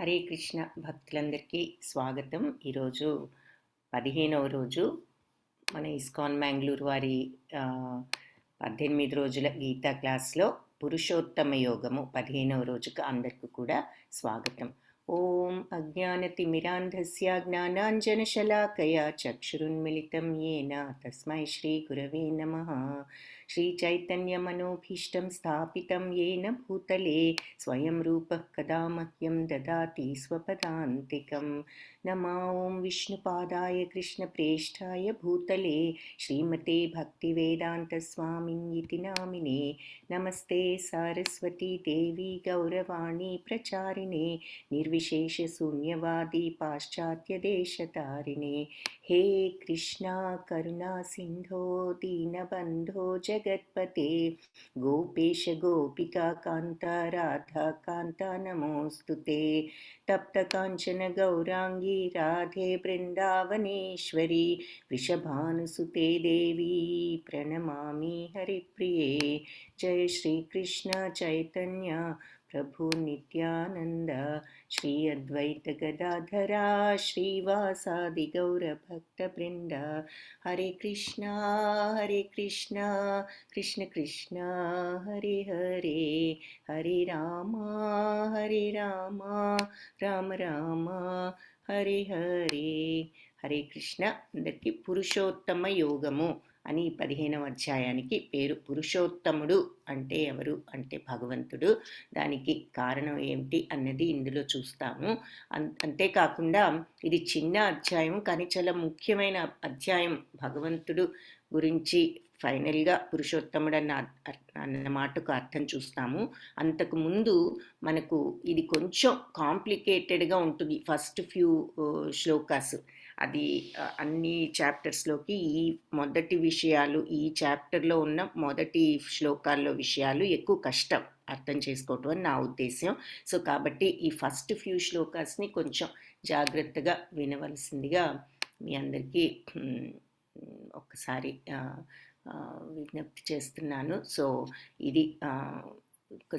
హరే కృష్ణ భక్తులందరికీ స్వాగతం. ఈరోజు 15వ రోజు మన ఇస్కాన్ మ్యాంగ్లూరు వారి 18 రోజుల గీతా క్లాస్లో పురుషోత్తమ యోగము 15వ రోజుకు అందరికీ కూడా స్వాగతం. ఓం అజ్ఞానతిమిరాంధస్య జ్ఞానాంజనశలాకయా చక్షురున్మిళితం येन తస్మై శ్రీ గురవే నమః. श्रीचैतन्यमनोभीष्टं स्थापितं येन भूतले स्वयं रूपः कदा मह्यं ददाति स्वपदान्तिकं. नमो ॐ विष्णुपादाय कृष्णप्रेष्ठाय भूतले श्रीमते भक्तिवेदान्तस्वामिन्निति नामिने. नमस्ते सारस्वती देवी गौरवाणी प्रचारिणे निर्विशेषशून्यवादी पाश्चात्यदेशतारिणे. हे कृष्णा करुणा सिन्धो दीनबन्धो जगत्पते गोपेश गोपिका कान्ता राधा कान्ता नमोऽस्तुते. तप्त काञ्चन गौरांगी राधे वृन्दावनेश्वरी वृषभानुसुते देवी प्रणमामि हरिप्रिये. जय श्री कृष्ण चैतन्य प्रभु नित्यानंद श्री अद्वैत गदाधरा श्रीवासादि गौर भक्त वृंद. हरे कृष्णा कृष्ण कृष्ण हरे हरे, हरे राम राम राम हरे हरे. హరే కృష్ణ. అందరికీ పురుషోత్తమ యోగము అని 15వ అధ్యాయానికి పేరు. పురుషోత్తముడు అంటే ఎవరు అంటే భగవంతుడు. దానికి కారణం ఏమిటి అన్నది ఇందులో చూస్తాము. అంతేకాకుండా ఇది చిన్న అధ్యాయం కానీ చాలా ముఖ్యమైన అధ్యాయం. భగవంతుడు గురించి ఫైనల్గా పురుషోత్తముడు అన్న మాటకు అర్థం చూస్తాము. అంతకు ముందు మనకు ఇది కొంచెం కాంప్లికేటెడ్గా ఉంటుంది. ఫస్ట్ ఫ్యూ శ్లోకాస్ అది అన్ని చాప్టర్స్లోకి ఈ మొదటి విషయాలు, ఈ చాప్టర్లో ఉన్న మొదటి శ్లోకాల్లో విషయాలు ఎక్కువ కష్టం అర్థం చేసుకోవటం అని నా ఉద్దేశం. సో కాబట్టి ఈ ఫస్ట్ ఫ్యూ శ్లోకాస్ని కొంచెం జాగ్రత్తగా వినవలసిందిగా మీ అందరికీ ఒక్కసారి విజ్ఞప్తి చేస్తున్నాను. సో ఇది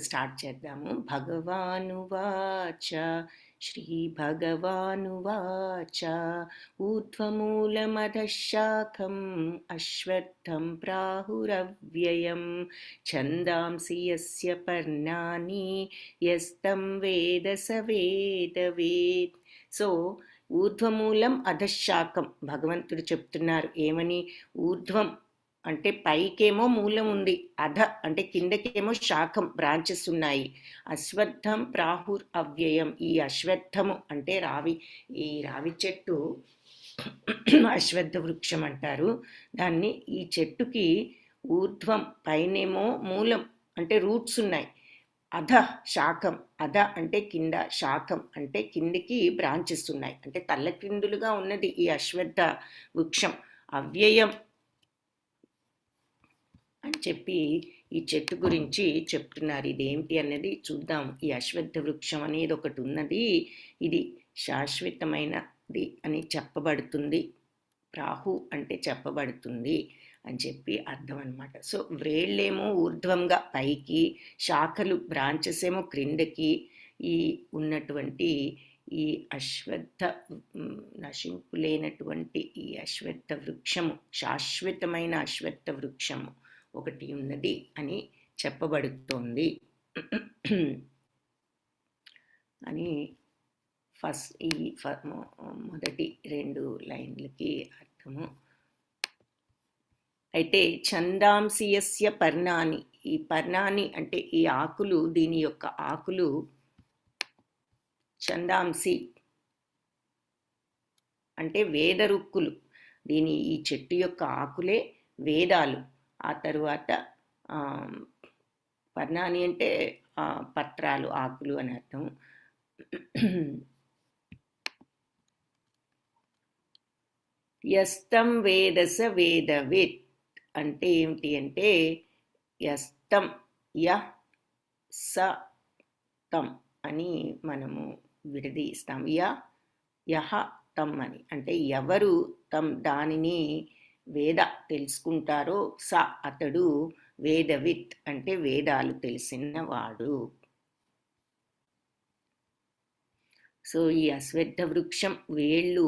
స్టార్ట్ చేద్దాము. భగవానువాచ శ్రీ భగవానువాచ ఊర్ధ్వమూలమధఃశాఖం అశ్వత్థం ప్రాహురవ్యయం ఛందాంసి యస్య పర్ణాని యస్తం వేద స వేదవేద్. సో ఊర్ధ్వమూలం అధశాఖం భగవంతుడు చెప్తున్నారు. ఏమని? ఊర్ధ్వం అంటే పైకేమో మూలం ఉంది, అధ అంటే కిందకేమో శాఖం బ్రాంచెస్ ఉన్నాయి. అశ్వత్థం ప్రాహుర్ అవ్యయం. ఈ అశ్వత్థము అంటే రావి, ఈ రావి చెట్టు అశ్వత్థ వృక్షం అంటారు దాన్ని. ఈ చెట్టుకి ఊర్ధ్వం పైనేమో మూలం అంటే రూట్స్ ఉన్నాయి. అధ శాఖం, అధ అంటే కింద, శాఖం అంటే కిందికి బ్రాంచెస్ ఉన్నాయి, అంటే తల్లక్రిందులుగా ఉన్నది ఈ అశ్వత్థ వృక్షం. అవ్యయం అని చెప్పి ఈ చెట్టు గురించి చెప్తున్నారు. ఇదేమిటి అన్నది చూద్దాం. ఈ అశ్వత్థ వృక్షం అనేది ఒకటి ఉన్నది, ఇది శాశ్వతమైనది అని చెప్పబడుతుంది. ప్రాహు అంటే చెప్పబడుతుంది అని చెప్పి అర్థం అన్నమాట. సో వ్రేళ్ళేమో ఊర్ధ్వంగా పైకి, శాఖలు బ్రాంచెస్ ఏమో క్రిందకి. ఈ ఉన్నటువంటి ఈ అశ్వత్థ నశింపులేనటువంటి ఈ అశ్వత్థ వృక్షము, శాశ్వతమైన అశ్వత్థ వృక్షము ఒకటి ఉన్నది అని చెప్పబడుతోంది అని ఈ మొదటి 2 లైన్లకి అర్థము. అయితే ఛందాంసి యస్య పర్ణాని, ఈ పర్ణాని అంటే ఈ ఆకులు, దీని యొక్క ఆకులు ఛందాంసి అంటే వేదరుక్కులు. ఈ చెట్టు యొక్క ఆకులే వేదాలు. ఆ తరువాత పర్ణాని అంటే పత్రాలు, ఆకులు అని అర్థం. యస్తం వేదస వేదవేత్ అంటే ఏమిటి అంటే యస్తం యహ్ స తం అని మనము విడదీస్తాం. యహ తం అని అంటే ఎవరు తం దానిని వేద తెలుసుకుంటారో స అతడు వేదవిత్ అంటే వేదాలు తెలిసినవాడు. సో ఈ అశ్వత్థ వృక్షం వేళ్ళు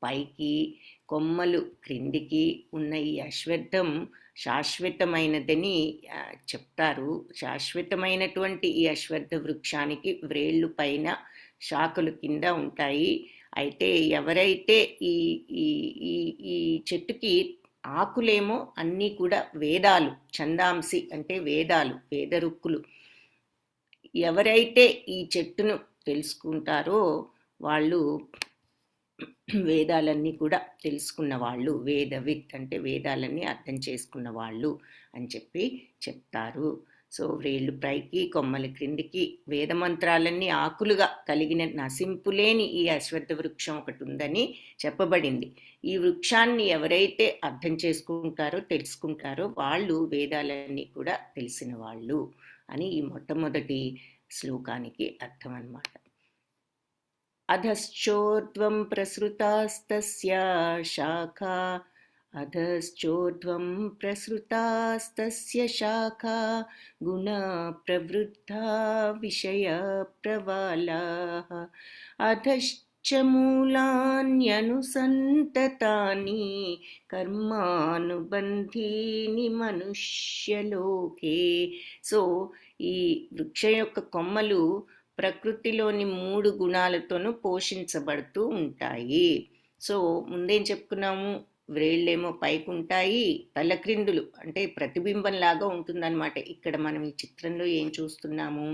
పైకి, కొమ్మలు క్రిందికి ఉన్న ఈ అశ్వత్థం శాశ్వతమైనదని చెప్తారు. శాశ్వతమైనటువంటి ఈ అశ్వత్థ వృక్షానికి వ్రేళ్ళు పైన, శాఖలు కింద ఉంటాయి. అయితే ఎవరైతే ఈ ఈ ఈ ఈ చెట్టుకి ఆకులేమో అన్నీ కూడా వేదాలు, ఛందాంసి అంటే వేదాలు, వేదరుక్కులు. ఎవరైతే ఈ చెట్టును తెలుసుకుంటారో వాళ్ళు వేదాలన్నీ కూడా తెలుసుకున్న వాళ్ళు, వేదవిత్ అంటే వేదాలన్నీ అర్థం చేసుకున్న వాళ్ళు అని చెప్పి చెప్తారు. సో వ్రేళ్ళు పైకి, కొమ్మల క్రిందికి, వేదమంత్రాలన్నీ ఆకులుగా కలిగిన నశింపులేని ఈ అశ్వత్థ వృక్షం ఒకటి ఉందని చెప్పబడింది. ఈ వృక్షాన్ని ఎవరైతే అర్థం చేసుకుంటారో, తెలుసుకుంటారో వాళ్ళు వేదాలన్నీ కూడా తెలిసిన వాళ్ళు అని ఈ మొట్టమొదటి శ్లోకానికి అర్థం అన్నమాట. అధశ్చోర్ధ్వం ప్రసృతాస్తస్య శాఖా, అధశ్చోర్ధ్వం ప్రసృతాస్తస్య శాఖా, గుణ ప్రవృద్ధా విషయ ప్రవాలాః, అధశ్చ మూలాన్యనుసంతతాని కర్మానుబంధీని మనుష్యలోకే. సో ఈ వృక్షం యొక్క కొమ్మలు ప్రకృతిలోని 3 గుణాలతోనూ పోషించబడుతూ ఉంటాయి. సో ముందేం చెప్పుకున్నాము, వ్రేళ్ళేమో పైకి ఉంటాయి, తలక్రిందులు అంటే ప్రతిబింబంలాగా ఉంటుందన్నమాట. ఇక్కడ మనం ఈ చిత్రంలో ఏం చూస్తున్నాము,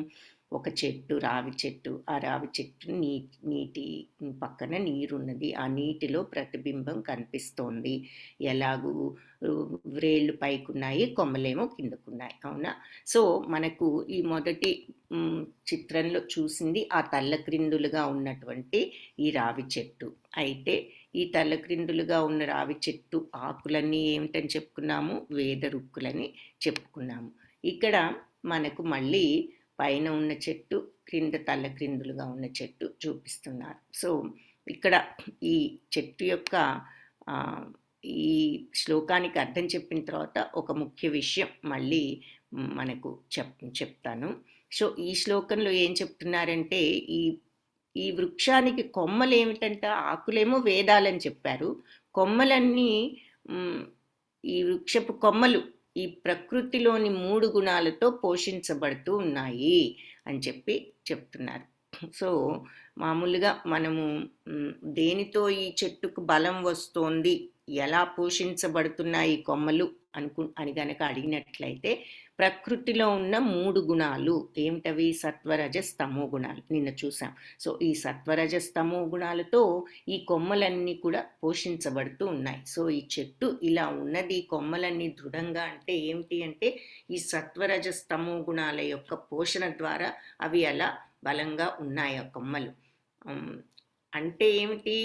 ఒక చెట్టు, రావి చెట్టు. ఆ రావి చెట్టు నీటి పక్కన నీరున్నది, ఆ నీటిలో ప్రతిబింబం కనిపిస్తోంది. ఎలాగూ వ్రేళ్ళు పైకున్నాయి, కొమ్మలేమో కిందకున్నాయి, అవునా. సో మనకు ఈ మొదటి చిత్రంలో చూసింది ఆ తల్లక్రిందులుగా ఉన్నటువంటి ఈ రావి చెట్టు. అయితే ఈ తల్లక్రిందులుగా ఉన్న రావి చెట్టు ఆకులన్నీ ఏమిటని చెప్పుకున్నాము, వేదరుక్కులని చెప్పుకున్నాము. ఇక్కడ మనకు మళ్ళీ పైన ఉన్న చెట్టు, క్రింద తల్లక్రిందులుగా ఉన్న చెట్టు చూపిస్తున్నారు. సో ఇక్కడ ఈ చెట్టు యొక్క ఈ శ్లోకానికి అర్థం చెప్పిన తర్వాత ఒక ముఖ్య విషయం మళ్ళీ మనకు చెప్తాను. సో ఈ శ్లోకంలో ఏం చెప్తున్నారంటే, ఈ వృక్షానికి కొమ్మలు ఏమిటంటే, ఆకులేమో వేదాలని చెప్పారు, కొమ్మలన్నీ ఈ వృక్షపు కొమ్మలు ఈ ప్రకృతిలోని 3 గుణాలతో పోషించబడుతూ ఉన్నాయి అని చెప్పి చెప్తున్నారు. సో మామూలుగా మనము దేనితో ఈ చెట్టుకు బలం వస్తోంది, ఎలా పోషించబడుతున్నాయి కొమ్మలు అని గనక అడిగినట్లయితే, ప్రకృతిలో ఉన్న 3 గుణాలు ఏమిటవి, సత్వరజస్ తమో గుణాలు నిన్న చూసాం. సో ఈ సత్వరజస్ తమో గుణాలతో ఈ కొమ్మలన్నీ కూడా పోషించబడుతూ ఉన్నాయి. సో ఈ చెట్టు ఇలా ఉన్నది, కొమ్మలన్నీ దృఢంగా అంటే ఏమిటి అంటే, ఈ సత్వరజస్ తమో గుణాల యొక్క పోషణ ద్వారా అవి అలా బలంగా ఉన్నాయి ఆ కొమ్మలు. అంటే ఏమిటి,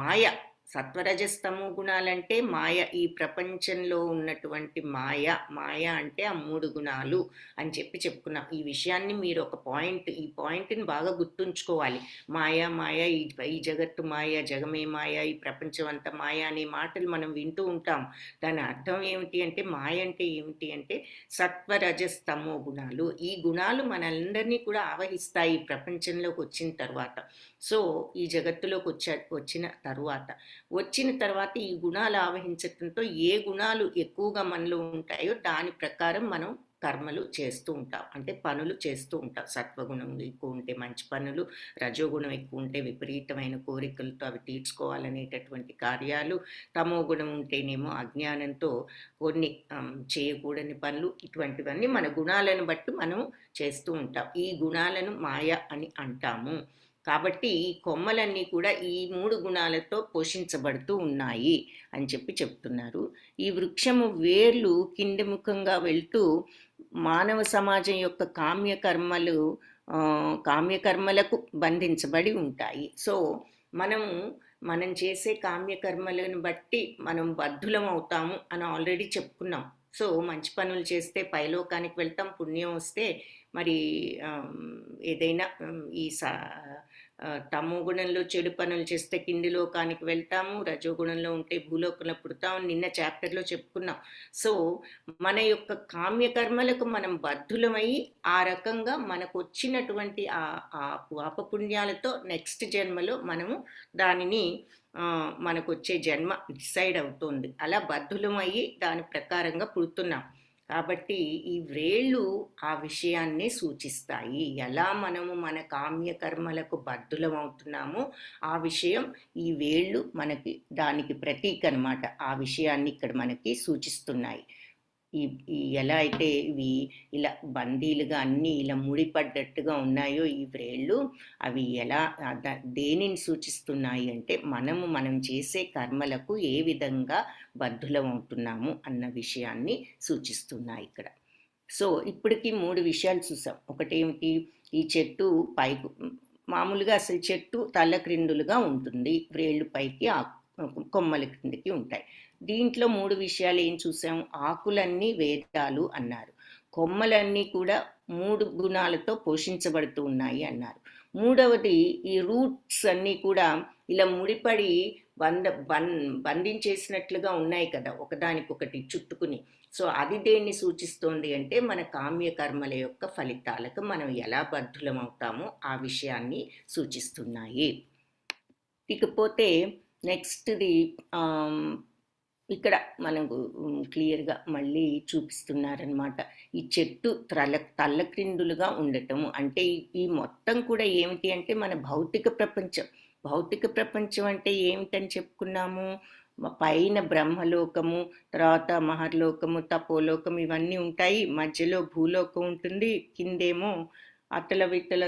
మాయ. సత్వరజస్తమో గుణాలంటే మాయ, ఈ ప్రపంచంలో ఉన్నటువంటి మాయ అంటే ఆ 3 గుణాలు అని చెప్పి చెప్పుకున్నాం. ఈ విషయాన్ని మీరు ఒక ఈ పాయింట్ని బాగా గుర్తుంచుకోవాలి. మాయ, ఈ జగత్తు మాయ, జగమే మాయ, ఈ ప్రపంచం అంతా మాయ అనే మాటలు మనం వింటూ ఉంటాం. దాని అర్థం ఏమిటి అంటే, మాయ అంటే ఏమిటి అంటే సత్వరజస్తమో గుణాలు. ఈ గుణాలు మనందరినీ కూడా ఆవహిస్తాయి ఈ ప్రపంచంలోకి వచ్చిన తర్వాత. సో ఈ జగత్తులోకి వచ్చిన తర్వాత ఈ గుణాలు ఆవహించడంతో ఏ గుణాలు ఎక్కువగా మనలో ఉంటాయో దాని ప్రకారం మనం కర్మలు చేస్తూ ఉంటాం, అంటే పనులు చేస్తూ ఉంటాం. సత్వగుణం ఎక్కువ ఉంటే మంచి పనులు, రజోగుణం ఎక్కువ ఉంటే విపరీతమైన కోరికలతో అవి తీర్చుకోవాలనేటటువంటి కార్యాలు, తమో గుణం ఉంటేనేమో అజ్ఞానంతో కొన్ని చేయకూడని పనులు. ఇటువంటివన్నీ మన గుణాలను బట్టి మనం చేస్తూ ఉంటాం. ఈ గుణాలను మాయ అని అంటాము. కాబట్టి ఈ కొమ్మలన్నీ కూడా ఈ 3 గుణాలతో పోషించబడుతూ ఉన్నాయి అని చెప్పి చెప్తున్నారు. ఈ వృక్షము వేర్లు కింది ముఖంగా వెళ్తూ మానవ సమాజం యొక్క కామ్యకర్మలకు బంధించబడి ఉంటాయి. సో మనం చేసే కామ్యకర్మలను బట్టి మనం బద్ధులం అవుతాము అని ఆల్రెడీ చెప్పుకున్నాం. సో మంచి పనులు చేస్తే పైలోకానికి వెళ్తాం, పుణ్యం వస్తే మరి ఏదైనా ఈ తమో గుణంలో చెడు పనులు చేస్తే కింది లోకానికి వెళ్తాము, రజోగుణంలో ఉంటే భూలోకంలో పుడతాము, నిన్న చాప్టర్లో చెప్పుకున్నాం. సో మన యొక్క కామ్యకర్మలకు మనం బద్ధులమై ఆ రకంగా మనకు వచ్చినటువంటి ఆ పాపపుణ్యాలతో నెక్స్ట్ జన్మలో మనము దానిని మనకు వచ్చే జన్మ డిసైడ్ అవుతుంది. అలా బద్ధులమయ్యి దాని ప్రకారంగా పుడుతున్నాం. కాబట్టి ఈ వ్రేళ్ళు ఆ విషయాన్నే సూచిస్తాయి. ఎలా మనము మన కామ్యకర్మలకు బద్ధులం అవుతున్నామో ఆ విషయం ఈ వేళ్ళు మనకి దానికి ప్రతీక అనమాట. ఆ విషయాన్ని ఇక్కడ మనకి సూచిస్తున్నాయి. ఈ ఎలా అయితే ఇవి ఇలా బందీలుగా అన్నీ ఇలా ముడిపడ్డట్టుగా ఉన్నాయో ఈ వ్రేళ్ళు, అవి ఎలా దేనిని సూచిస్తున్నాయి అంటే మనం చేసే కర్మలకు ఏ విధంగా బద్ధులం అవుతున్నాము అన్న విషయాన్ని సూచిస్తున్నాయి ఇక్కడ. సో ఇప్పటికి 3 విషయాలు చూసాం. ఒకటేమిటి, ఈ చెట్టు పైకి మామూలుగా అసలు చెట్టు తల్ల క్రిందులుగా ఉంటుంది, వ్రేళ్ళు పైకి కొమ్మల క్రిందికి ఉంటాయి. దీంట్లో 3 విషయాలు ఏం చూసాం, ఆకులన్నీ వేదాలు అన్నారు, కొమ్మలన్నీ కూడా 3 గుణాలతో పోషించబడుతూ ఉన్నాయి అన్నారు. మూడవది ఈ రూట్స్ అన్నీ కూడా ఇలా ముడిపడి బంధించేసినట్లుగా ఉన్నాయి కదా ఒకదానికొకటి చుట్టుకుని. సో అది దేన్ని సూచిస్తోంది అంటే మన కామ్యకర్మల యొక్క ఫలితాలకు మనం ఎలా బద్ధులం అవుతామో ఆ విషయాన్ని సూచిస్తున్నాయి. ఇకపోతే నెక్స్ట్ది ఇక్కడ మనకు క్లియర్గా మళ్ళీ చూపిస్తున్నారనమాట. ఈ చెట్టు తల్ల క్రిందులుగా ఉండటము అంటే ఈ మొత్తం కూడా ఏమిటి అంటే మన భౌతిక ప్రపంచం. భౌతిక ప్రపంచం అంటే ఏమిటని చెప్పుకున్నాము, పైన బ్రహ్మలోకము, తర్వాత మహర్లోకము, తపోలోకము ఇవన్నీ ఉంటాయి, మధ్యలో భూలోకం ఉంటుంది, కిందేమో అతల విత్తల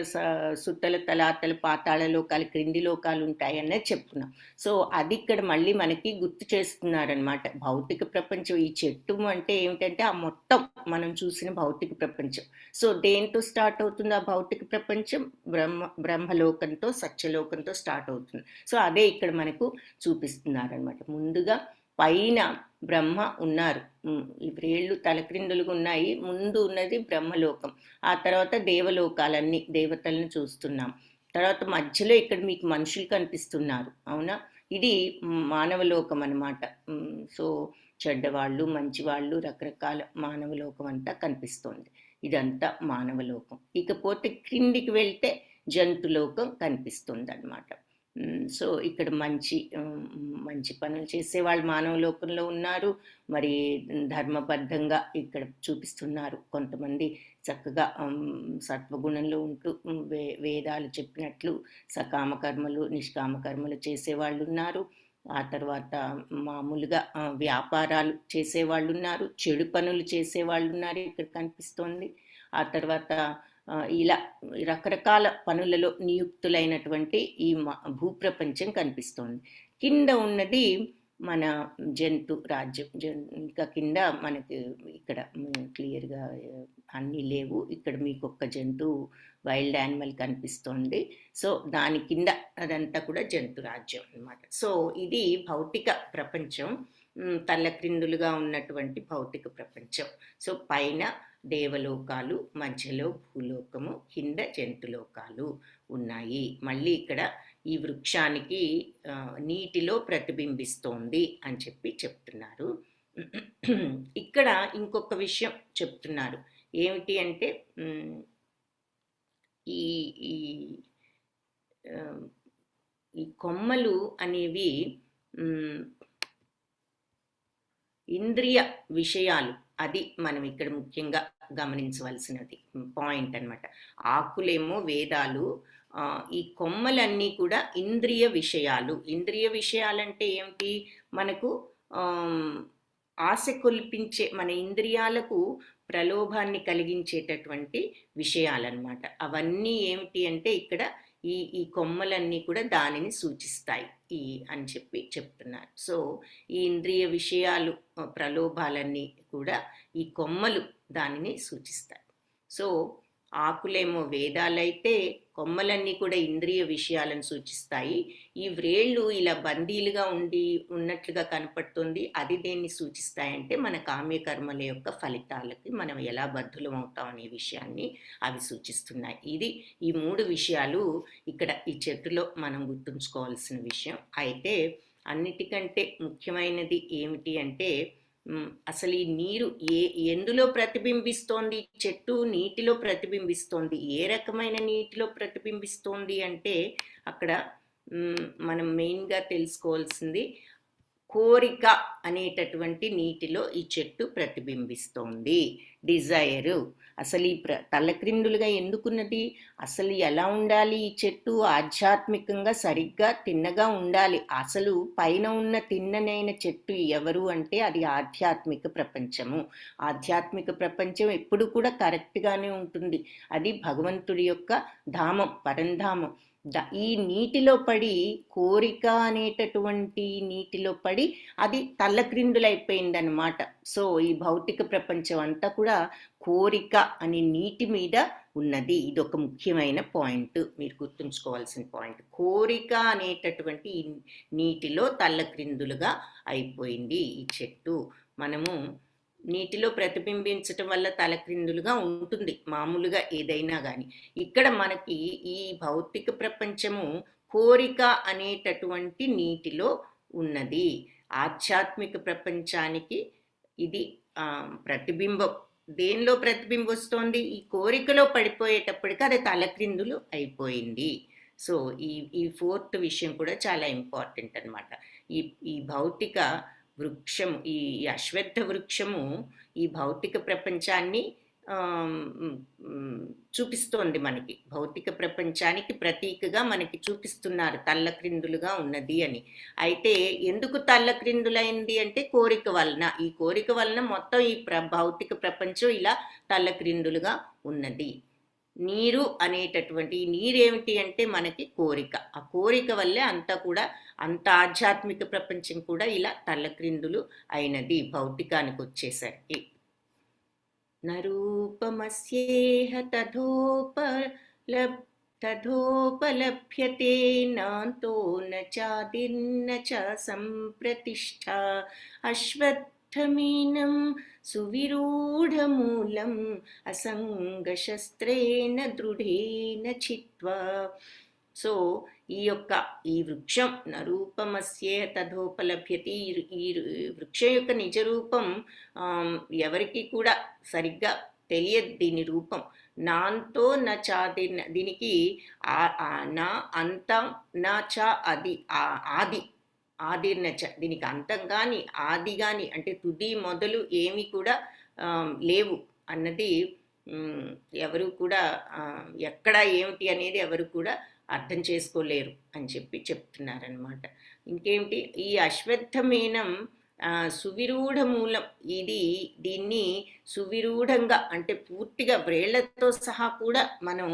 సుత్తల తలాతల పాతాళ లోకాలు, క్రింది లోకాలు ఉంటాయి అన్నది చెప్పుకున్నాం. సో అది ఇక్కడ మళ్ళీ మనకి గుర్తు చేస్తున్నారనమాట. భౌతిక ప్రపంచం ఈ చెట్టు అంటే ఏమిటంటే ఆ మొత్తం మనం చూసిన భౌతిక ప్రపంచం. సో దేంతో స్టార్ట్ అవుతుంది ఆ భౌతిక ప్రపంచం, బ్రహ్మలోకంతో సత్యలోకంతో స్టార్ట్ అవుతుంది. సో అదే ఇక్కడ మనకు చూపిస్తున్నారనమాట. ముందుగా పైన బ్రహ్మ ఉన్నారు, ఈ వ్రేళ్ళు తలక్రిందులుగా ఉన్నాయి, ముందు ఉన్నది బ్రహ్మలోకం, ఆ తర్వాత దేవలోకాలన్నీ దేవతలను చూస్తున్నాం, తర్వాత మధ్యలో ఇక్కడ మీకు మనుషులు కనిపిస్తున్నారు, అవునా, ఇది మానవలోకం అన్నమాట. సో చెడ్డవాళ్ళు మంచివాళ్ళు రకరకాల మానవలోకం అంతా కనిపిస్తోంది, ఇదంతా మానవలోకం. ఇకపోతే క్రిందికి వెళ్తే జంతులోకం కనిపిస్తుంది అన్నమాట. సో ఇక్కడ మంచి పనులు చేసేవాళ్ళు మానవ లోకంలో ఉన్నారు, మరి ధర్మబద్ధంగా ఇక్కడ చూపిస్తున్నారు. కొంతమంది చక్కగా సత్వగుణంలో ఉంటూ వేదాలు చెప్పినట్లు సకామ కర్మలు నిష్కామ కర్మలు చేసేవాళ్ళు ఉన్నారు. ఆ తర్వాత మామూలుగా వ్యాపారాలు చేసేవాళ్ళు ఉన్నారు, చెడు పనులు చేసేవాళ్ళు ఉన్నారు ఇక్కడ కనిపిస్తోంది. ఆ తర్వాత ఇలా రకరకాల పనులలో నియుక్తులైనటువంటి ఈ భూప్రపంచం కనిపిస్తోంది. కింద ఉన్నది మన జంతు రాజ్యం. ఇంకా కింద మనకి ఇక్కడ క్లియర్గా అన్నీ లేవు, ఇక్కడ మీకు ఒక్క జంతువు వైల్డ్ యానిమల్ కనిపిస్తోంది. సో దాని కింద అదంతా కూడా జంతు రాజ్యం అన్నమాట. సో ఇది భౌతిక ప్రపంచం, తల్ల క్రిందులుగా ఉన్నటువంటి భౌతిక ప్రపంచం. సో పైన దేవలోకాలు, మధ్యలో భూలోకము, కింద జంతులోకాలు ఉన్నాయి. మళ్ళీ ఇక్కడ ఈ వృక్షానికి నీటిలో ప్రతిబింబిస్తోంది అని చెప్పి చెప్తున్నారు. ఇక్కడ ఇంకొక విషయం చెప్తున్నారు, ఏమిటి అంటే ఈ ఈ కొమ్మలు అనేవి ఇంద్రియ విషయాలు, అది మనం ఇక్కడ ముఖ్యంగా గమనించవలసినది పాయింట్ అన్నమాట. ఆకులేమో వేదాలు, ఈ కొమ్మలన్నీ కూడా ఇంద్రియ విషయాలు. ఇంద్రియ విషయాలంటే ఏమిటి, మనకు ఆశ కొల్పించే, మన ఇంద్రియాలకు ప్రలోభాన్ని కలిగించేటటువంటి విషయాలన్నమాట. అవన్నీ ఏమిటి అంటే ఇక్కడ ఈ కొమ్మలన్నీ కూడా దానిని సూచిస్తాయి అని చెప్పి చెప్తున్నారు. సో ఈ ఇంద్రియ విషయాలు ప్రలోభాలన్నీ కూడా ఈ కొమ్మలు దానిని సూచిస్తాయి. సో ఆకులేమో వేదాలైతే కొమ్మలన్నీ కూడా ఇంద్రియ విషయాలను సూచిస్తాయి. ఈ వ్రేళ్ళు ఇలా బందీలుగా ఉన్నట్లుగా కనపడుతుంది. అది దేన్ని సూచిస్తాయంటే మన కామ్యకర్మల యొక్క ఫలితాలకి మనం ఎలా బద్ధులం అవుతాం అనే విషయాన్ని అవి సూచిస్తున్నాయి. ఈ 3 విషయాలు ఇక్కడ ఈ చెట్టులో మనం గుర్తుంచుకోవాల్సిన విషయం. అయితే అన్నిటికంటే ముఖ్యమైనది ఏమిటి అంటే అసలు ఈ నీరు ఎందులో ప్రతిబింబిస్తోంది? చెట్టు నీటిలో ప్రతిబింబిస్తోంది. ఏ రకమైన నీటిలో ప్రతిబింబిస్తోంది అంటే అక్కడ మనం మెయిన్గా తెలుసుకోవాల్సింది కోరిక అనేటటువంటి నీటిలో ఈ చెట్టు ప్రతిబింబిస్తోంది. డిజైరు అసలు ఈ తలక్రిందులుగా ఎందుకున్నది? అసలు ఎలా ఉండాలి ఈ చెట్టు? ఆధ్యాత్మికంగా సరిగ్గా తిన్నగా ఉండాలి. అసలు పైన ఉన్న తిన్ననైన చెట్టు ఎవరు అంటే అది ఆధ్యాత్మిక ప్రపంచము. ఆధ్యాత్మిక ప్రపంచం ఎప్పుడు కూడా కరెక్ట్గానే ఉంటుంది. అది భగవంతుడి యొక్క ధామం, పరంధామం. ఈ నీటిలో పడి కోరిక అనేటటువంటి నీటిలో పడి అది తల్లక్రిందులైపోయిందనమాట. సో ఈ భౌతిక ప్రపంచం అంతా కూడా కోరిక అనే నీటి మీద ఉన్నది. ఇది ఒక ముఖ్యమైన పాయింట్, మీరు గుర్తుంచుకోవాల్సిన పాయింట్. కోరిక అనేటటువంటి నీటిలో తల్లక్రిందులుగా అయిపోయింది ఈ చెట్టు. మనము నీటిలో ప్రతిబింబించటం వల్ల తలక్రిందులుగా ఉంటుంది మామూలుగా ఏదైనా కానీ. ఇక్కడ మనకి ఈ భౌతిక ప్రపంచము కోరిక అనేటటువంటి నీటిలో ఉన్నది. ఆధ్యాత్మిక ప్రపంచానికి ఇది ప్రతిబింబం. దేనిలో ప్రతిబింబిస్తోంది? ఈ కోరికలో పడిపోయేటప్పటికి అది తలక్రిందులు అయిపోయింది. సో ఈ 4th విషయం కూడా చాలా ఇంపార్టెంట్ అనమాట. ఈ భౌతిక వృక్షము, ఈ అశ్వత్థ వృక్షము ఈ భౌతిక ప్రపంచాన్ని చూపిస్తోంది మనకి. భౌతిక ప్రపంచానికి ప్రతీకగా మనకి చూపిస్తున్నారు తల్లక్రిందులుగా ఉన్నది అని. అయితే ఎందుకు తల్లక్రిందులైంది అంటే కోరిక వలన. ఈ కోరిక వలన మొత్తం ఈ భౌతిక ప్రపంచం ఇలా తల్లక్రిందులుగా ఉన్నది. నీరు అనేటటువంటి ఈ నీరేమిటి అంటే మనకి కోరిక. ఆ కోరిక వల్లే అంతా కూడా అంత ఆధ్యాత్మిక ప్రపంచం కూడా ఇలా తల్లక్రిందులు అయినది భౌతికానికి వచ్చేసరికి. నరూపమస్యేహ తథోపలభ్యతే నాంతో నాదిర్న చ సంప్రతిష్ఠ అశ్వత్థమీనం సువిరూఢమూలం అసంగశస్త్రేణ దృఢేన చిత్వా. సో ఈ వృక్షం నరూపమస్యే తథోపలభ్యతి. ఈ వృక్షం యొక్క నిజరూపం ఎవరికి కూడా సరిగ్గా తెలియదు దీని రూపం. నాంతో నా చాదిర్న, దీనికి నా అంతం నా చ అది ఆది ఆదిర్నచ, దీనికి అంతం కానీ ఆది కానీ అంటే తుది మొదలు ఏమి కూడా లేవు అన్నది ఎవరు కూడా ఎక్కడ ఏమిటి అనేది ఎవరు కూడా అర్థం చేసుకోలేరు అని చెప్తున్నారనమాట. ఇంకేమిటి? ఈ అశ్వత్థమేనం సువిరూఢ మూలం. దీన్ని సువిరూఢంగా అంటే పూర్తిగా వ్రేళ్లతో సహా కూడా మనం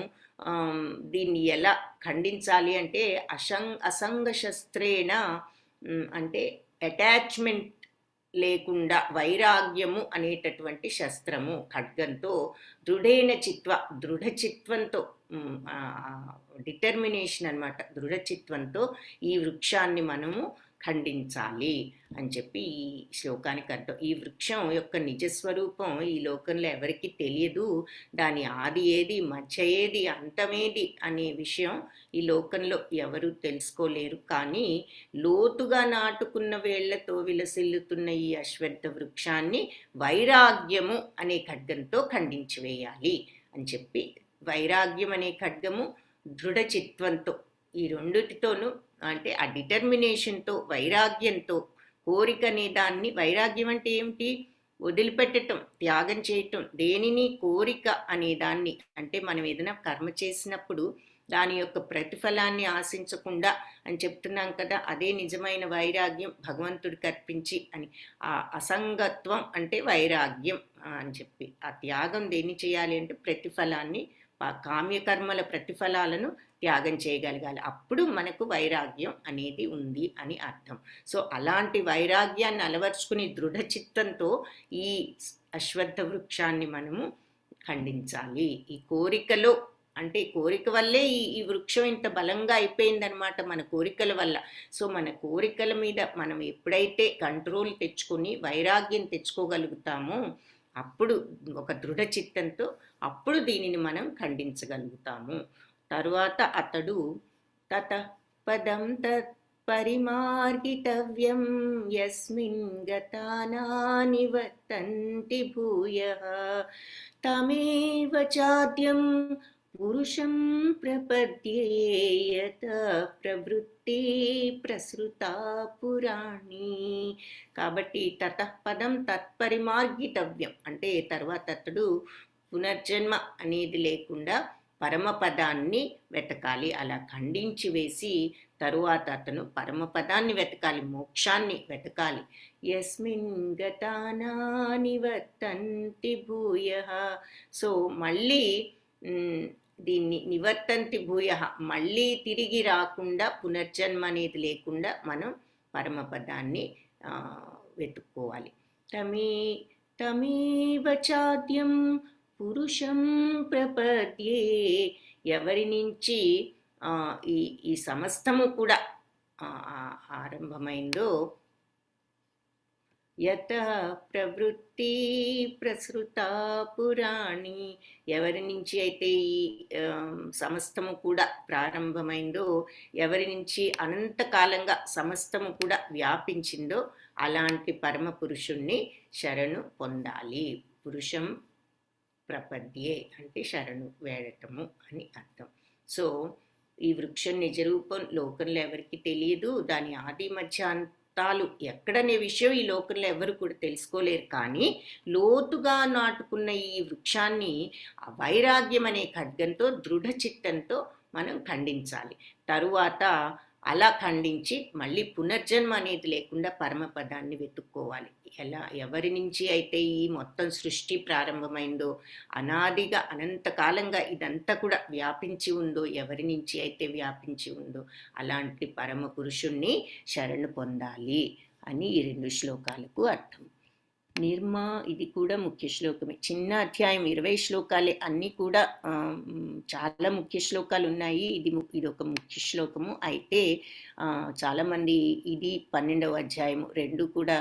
దీన్ని ఎలా ఖండించాలి అంటే అసంగ శస్త్రేణ అంటే అటాచ్మెంట్ లేకుండా వైరాగ్యము అనేటటువంటి శస్త్రము ఖడ్గంతో దృఢ చిత్వంతో డిటర్మినేషన్ అనమాట, దృఢచిత్వంతో ఈ వృక్షాన్ని మనము ఖండించాలి అని చెప్పి ఈ శ్లోకానికి అర్థం. ఈ వృక్షం యొక్క నిజస్వరూపం ఈ లోకంలో ఎవరికి తెలియదు. దాని ఆది ఏది, మధ్య ఏది, అంతమేది అనే విషయం ఈ లోకంలో ఎవరు తెలుసుకోలేరు. కానీ లోతుగా నాటుకున్న వేళ్లతో విలసిల్లుతున్న ఈ అశ్వత్థ వృక్షాన్ని వైరాగ్యము అనే ఖడ్గంతో ఖండించి వేయాలి అని చెప్పి, వైరాగ్యం అనే ఖడ్గము దృఢచిత్వంతో, ఈ రెండిటితోనూ అంటే ఆ డిటర్మినేషన్తో వైరాగ్యంతో, కోరిక అనే దాన్ని, వైరాగ్యం అంటే ఏమిటి? వదిలిపెట్టడం, త్యాగం చేయటం. దేనిని? కోరిక అనే దాన్ని. అంటే మనం ఏదైనా కర్మ చేసినప్పుడు దాని యొక్క ప్రతిఫలాన్ని ఆశించకుండా అని చెప్తున్నాం కదా, అదే నిజమైన వైరాగ్యం భగవంతుడికి అర్పించి అని. ఆ అసంగత్వం అంటే వైరాగ్యం అని చెప్పి, ఆ త్యాగం దేన్ని చేయాలి అంటే ప్రతిఫలాన్ని, కామ్యకర్మల ప్రతిఫలాలను త్యాగం చేయగలగాలి. అప్పుడు మనకు వైరాగ్యం అనేది ఉంది అని అర్థం. సో అలాంటి వైరాగ్యాన్ని అలవర్చుకుని దృఢచిత్తంతో ఈ అశ్వత్థ వృక్షాన్ని మనము ఖండించాలి. ఈ కోరికలో అంటే కోరిక వల్లే ఈ వృక్షం ఇంత బలంగా అయిపోయిందనమాట, మన కోరికల వల్ల. సో మన కోరికల మీద మనం ఎప్పుడైతే కంట్రోల్ తెచ్చుకొని వైరాగ్యం తెచ్చుకోగలుగుతామో అప్పుడు ఒక దృఢ చిత్తంతో అప్పుడు దీనిని మనం ఖండించగలుగుతాము. తరువాత అతడు తత పదం తత్ పరిమార్గితవ్యం యస్మిన్ గతానా నివర్తంతి భూయః తమేవ చాద్యం పురుషం ప్రపద్యే యత ప్రవృత్తి ప్రసృతా పురాణి. కాబట్టి తతః పదం తత్పరిమార్గితవ్యం అంటే తర్వాత అతడు పునర్జన్మ అనేది లేకుండా పరమపదాన్ని వెతకాలి. అలా ఖండించి వేసి తరువాత అతను పరమపదాన్ని వెతకాలి, మోక్షాన్ని వెతకాలి. యస్మిన్ గతానా నివర్తంతి భూయః. సో మళ్ళీ దీన్ని నివర్తంతి భూయః మళ్ళీ తిరిగి రాకుండా, పునర్జన్మ అనేది లేకుండా మనం పరమపదాన్ని వెతుక్కోవాలి. తమేవ చాద్యం పురుషం ప్రపద్యే. ఎవరి నుంచి ఈ సమస్తము కూడా ఆరంభమైందో, యత ప్రవృత్తి ప్రసృతా పురాణి. ఎవరి నుంచి అయితే ఈ సమస్తము కూడా ప్రారంభమైందో, ఎవరి నుంచి అనంతకాలంగా సమస్తము కూడా వ్యాపించిందో అలాంటి పరమ పురుషుణ్ణి శరణు పొందాలి. పురుషం ప్రపద్యే అంటే శరణు వేడటము అని అర్థం. సో ఈ వృక్షం నిజరూపం లోకంలో ఎవరికి తెలియదు, దాని ఆది మధ్యాంతాలు ఎక్కడనే విషయం ఈ లోకంలో ఎవరు కూడా తెలుసుకోలేరు. కానీ లోతుగా నాటుకున్న ఈ వృక్షాన్ని వైరాగ్యం అనే ఖడ్గంతో దృఢ చిత్తంతో మనం ఖండించాలి. తరువాత అలా ఖండించి మళ్ళీ పునర్జన్మ అనేది లేకుండా పరమపదాన్ని వెతుక్కోవాలి. ఎవరి నుంచి అయితే ఈ మొత్తం సృష్టి ప్రారంభమైందో, అనాదిగా అనంతకాలంగా ఇదంతా కూడా వ్యాపించి ఉందో, ఎవరి నుంచి అయితే వ్యాపించి ఉందో అలాంటి పరమ పురుషుణ్ణి శరణు పొందాలి అని ఈ 2 శ్లోకాలకు అర్థం. ఇది కూడా ముఖ్య శ్లోకమే. చిన్న అధ్యాయం 20 శ్లోకాలే, అన్నీ కూడా చాలా ముఖ్య శ్లోకాలు ఉన్నాయి. ఇది ఒక ముఖ్య శ్లోకము. అయితే చాలామంది ఇది 12వ అధ్యాయము, 2 కూడా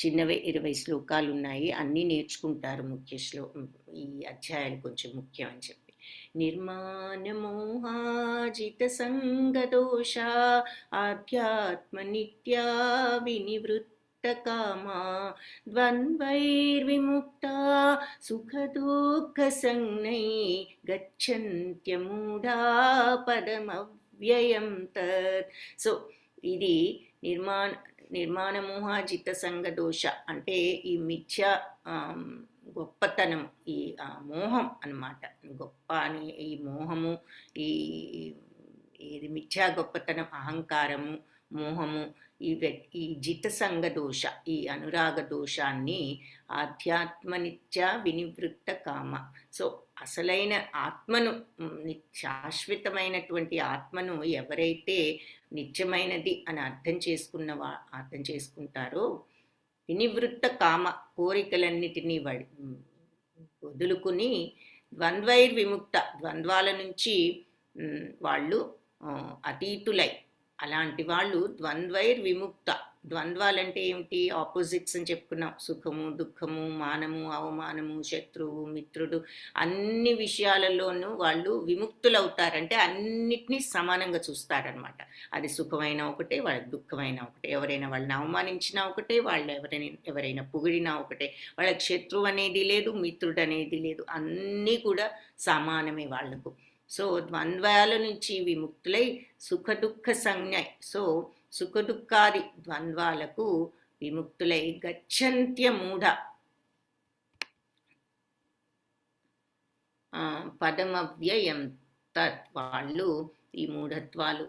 చిన్నవే 20 శ్లోకాలు ఉన్నాయి, అన్నీ నేర్చుకుంటారు. ఈ అధ్యాయాలు కొంచెం ముఖ్యం అని చెప్పి. నిర్మాణమోహాజిత సంగదోష ఆధ్యాత్మ నిత్యా వినివృత్త కామా ద్వంద్వైర్విముక్తా సుఖదుఃఖ సంజ్ఞై గచ్చంత్యమూఢా పదమవ్యయం తత్. సో ఇది నిర్మాణమోహాజిత సంగదోష అంటే ఈ మిథ్య గొప్పతనం, ఈ మోహం అన్నమాట. గొప్ప అని ఈ మోహము, ఇది మిథ్యా గొప్పతనం, అహంకారము, మోహము, ఈ జిత సంగ దోష, ఈ అనురాగ దోషాన్ని ఆధ్యాత్మనిత్య వినివృత్త కామ. సో అసలైన ఆత్మను, శాశ్వతమైనటువంటి ఆత్మను ఎవరైతే నిత్యమైనది అని అర్థం చేసుకుంటారో, వినివృత్త కామ కోరికలన్నిటినీ వదులుకుని ద్వంద్వైర్విముక్త ద్వంద్వాల నుంచి వాళ్ళు అతీతులై, అలాంటి వాళ్ళు ద్వంద్వైర్విముక్త. ద్వంద్వాలంటే ఏమిటి? ఆపోజిట్స్ అని చెప్పుకున్నాం. సుఖము, దుఃఖము, మానము, అవమానము, శత్రువు, మిత్రుడు, అన్ని విషయాలలోనూ వాళ్ళు విముక్తులవుతారంటే అన్నిటినీ సమానంగా చూస్తారనమాట. అది సుఖమైన ఒకటే, వాళ్ళకి దుఃఖమైన ఒకటే, ఎవరైనా వాళ్ళని అవమానించినా ఒకటే, వాళ్ళు ఎవరైనా పొగిడినా ఒకటే, వాళ్ళకి శత్రువు అనేది లేదు, మిత్రుడు అనేది లేదు, అన్నీ కూడా సమానమే వాళ్లకు. సో ద్వంద్వాల నుంచి విముక్తులై సుఖదుఃఖ సంజ్ఞ, సో సుఖదుఃఖాది ద్వంద్వాలకు విముక్తులై గచ్చంత్యమూఢ పదమవ్యయం తత్. వాళ్ళు ఈ మూఢత్వాలు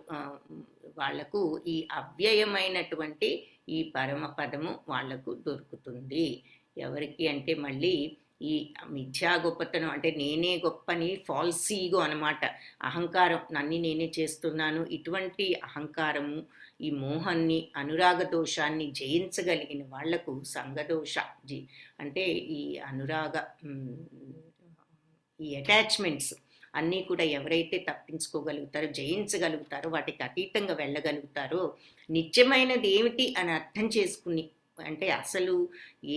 వాళ్లకు ఈ అవ్యయమైనటువంటి ఈ పరమ పదము వాళ్లకు దొరుకుతుంది. ఎవరికి అంటే మళ్ళీ ఈ మిథ్యా గొప్పతనం అంటే నేనే గొప్పని ఫాల్స్ ఈగో అనమాట. అహంకారం, నన్ను నేనే చేస్తున్నాను, ఇటువంటి అహంకారము, ఈ మోహాన్ని, అనురాగ దోషాన్ని జయించగలిగిన వాళ్లకు సంగదోష అంటే ఈ అనురాగ ఈ అటాచ్మెంట్స్ అన్నీ కూడా ఎవరైతే తప్పించుకోగలుగుతారో, జయించగలుగుతారో, వాటికి అతీతంగా వెళ్ళగలుగుతారో, నిత్యమైనది ఏమిటి అని అర్థం చేసుకుని, అంటే అసలు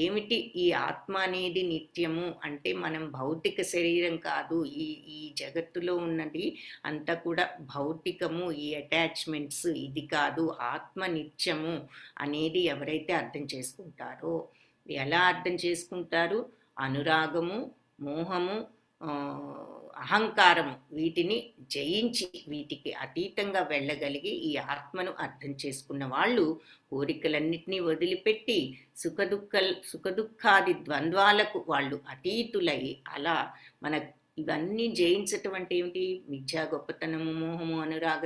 ఏమిటి ఈ ఆత్మ అనేది నిత్యము అంటే మనం భౌతిక శరీరం కాదు, ఈ ఈ జగత్తులో ఉన్నది అంతా కూడా భౌతికము, ఈ అటాచ్మెంట్స్ ఇది కాదు, ఆత్మ నిత్యము అనేది ఎవరైతే అర్థం చేసుకుంటారో, ఎలా అర్థం చేసుకుంటారు? అనురాగము, మోహము, అహంకారము వీటిని జయించి వీటికి అతీతంగా వెళ్ళగలిగి ఈ ఆత్మను అర్థం చేసుకున్న వాళ్ళు కోరికలన్నిటినీ వదిలిపెట్టి సుఖదుఖాది ద్వంద్వాలకు వాళ్ళు అతీతులై, అలా మన ఇవన్నీ జయించటం అంటే ఏమిటి? మిథ్యా గొప్పతనము, మోహము, అనురాగ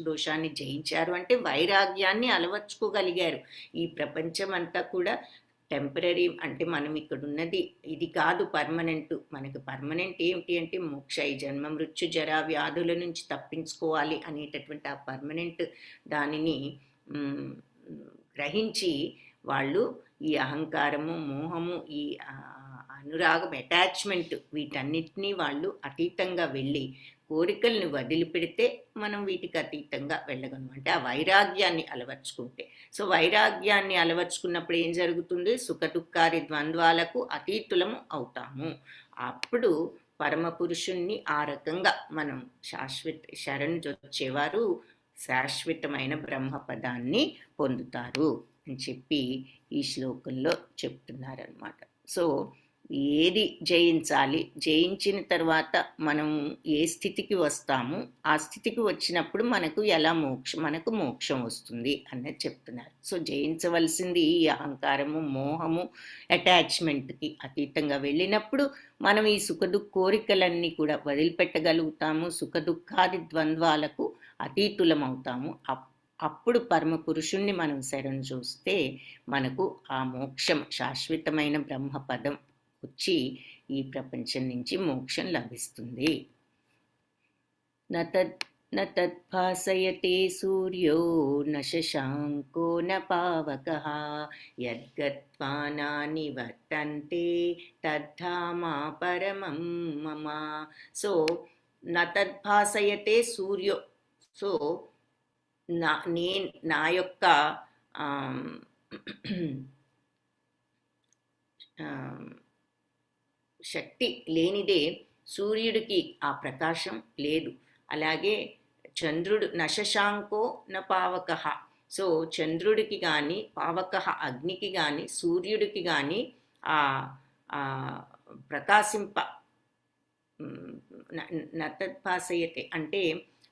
దోషాన్ని జయించారు అంటే వైరాగ్యాన్ని అలవర్చుకోగలిగారు. ఈ ప్రపంచం అంతా కూడా టెంపరీ, అంటే మనం ఇక్కడ ఉన్నది ఇది కాదు పర్మనెంట్. మనకి పర్మనెంట్ ఏమిటి అంటే మోక్ష, ఈ జన్మ మృత్యు జరా వ్యాధుల నుంచి తప్పించుకోవాలి అనేటటువంటి ఆ పర్మనెంట్ దానిని గ్రహించి వాళ్ళు ఈ అహంకారము, మోహము, ఈ అనురాగం, అటాచ్మెంట్ వీటన్నిటినీ వాళ్ళు అతీతంగా వెళ్ళి కోరికల్ని వదిలిపెడితే మనం వీటికి అతీతంగా వెళ్ళగలం. అంటే ఆ వైరాగ్యాన్ని అలవర్చుకుంటే. సో వైరాగ్యాన్ని అలవర్చుకున్నప్పుడు ఏం జరుగుతుంది? సుఖదుఖాది ద్వంద్వాలకు అతీతులము అవుతాము. అప్పుడు పరమపురుషుణ్ణి ఆ రకంగా మనం శరణు వచ్చేవారు శాశ్వతమైన బ్రహ్మపదాన్ని పొందుతారు అని చెప్పి ఈ శ్లోకంలో చెప్తున్నారనమాట. సో ఏది జయించాలి, జయించిన తర్వాత మనం ఏ స్థితికి వస్తాము, ఆ స్థితికి వచ్చినప్పుడు మనకు మోక్షం వస్తుంది అన్నది చెప్తున్నారు. సో జయించవలసింది ఈ అహంకారము, మోహము, అటాచ్మెంట్కి అతీతంగా వెళ్ళినప్పుడు మనం ఈ కోరికలన్నీ కూడా వదిలిపెట్టగలుగుతాము, సుఖదుఖాది ద్వంద్వాలకు అతీతులమవుతాము. అప్పుడు పరమ పురుషుణ్ణి మనం శరణు చూస్తే మనకు ఆ మోక్షం, శాశ్వతమైన బ్రహ్మపదం వచ్చి ఈ ప్రపంచం నుంచి మోక్షం లభిస్తుంది. నతద్భాసయతే సూర్యో న శశాంకో న పావకః యద్గత్వా నివర్తంతే తద్ధామా పరమం మమ. సో నతద్భాసయతే సూర్యో, సో నా యొక్క శక్తి లేనిదే సూర్యుడికి ఆ ప్రకాశం లేదు. అలాగే చంద్రుడు నశశాంకో న పావకః, సో చంద్రుడికి కానీ, పావకః అగ్నికి కానీ, సూర్యుడికి కానీ ప్రకాశింప నతద్భాసయతే అంటే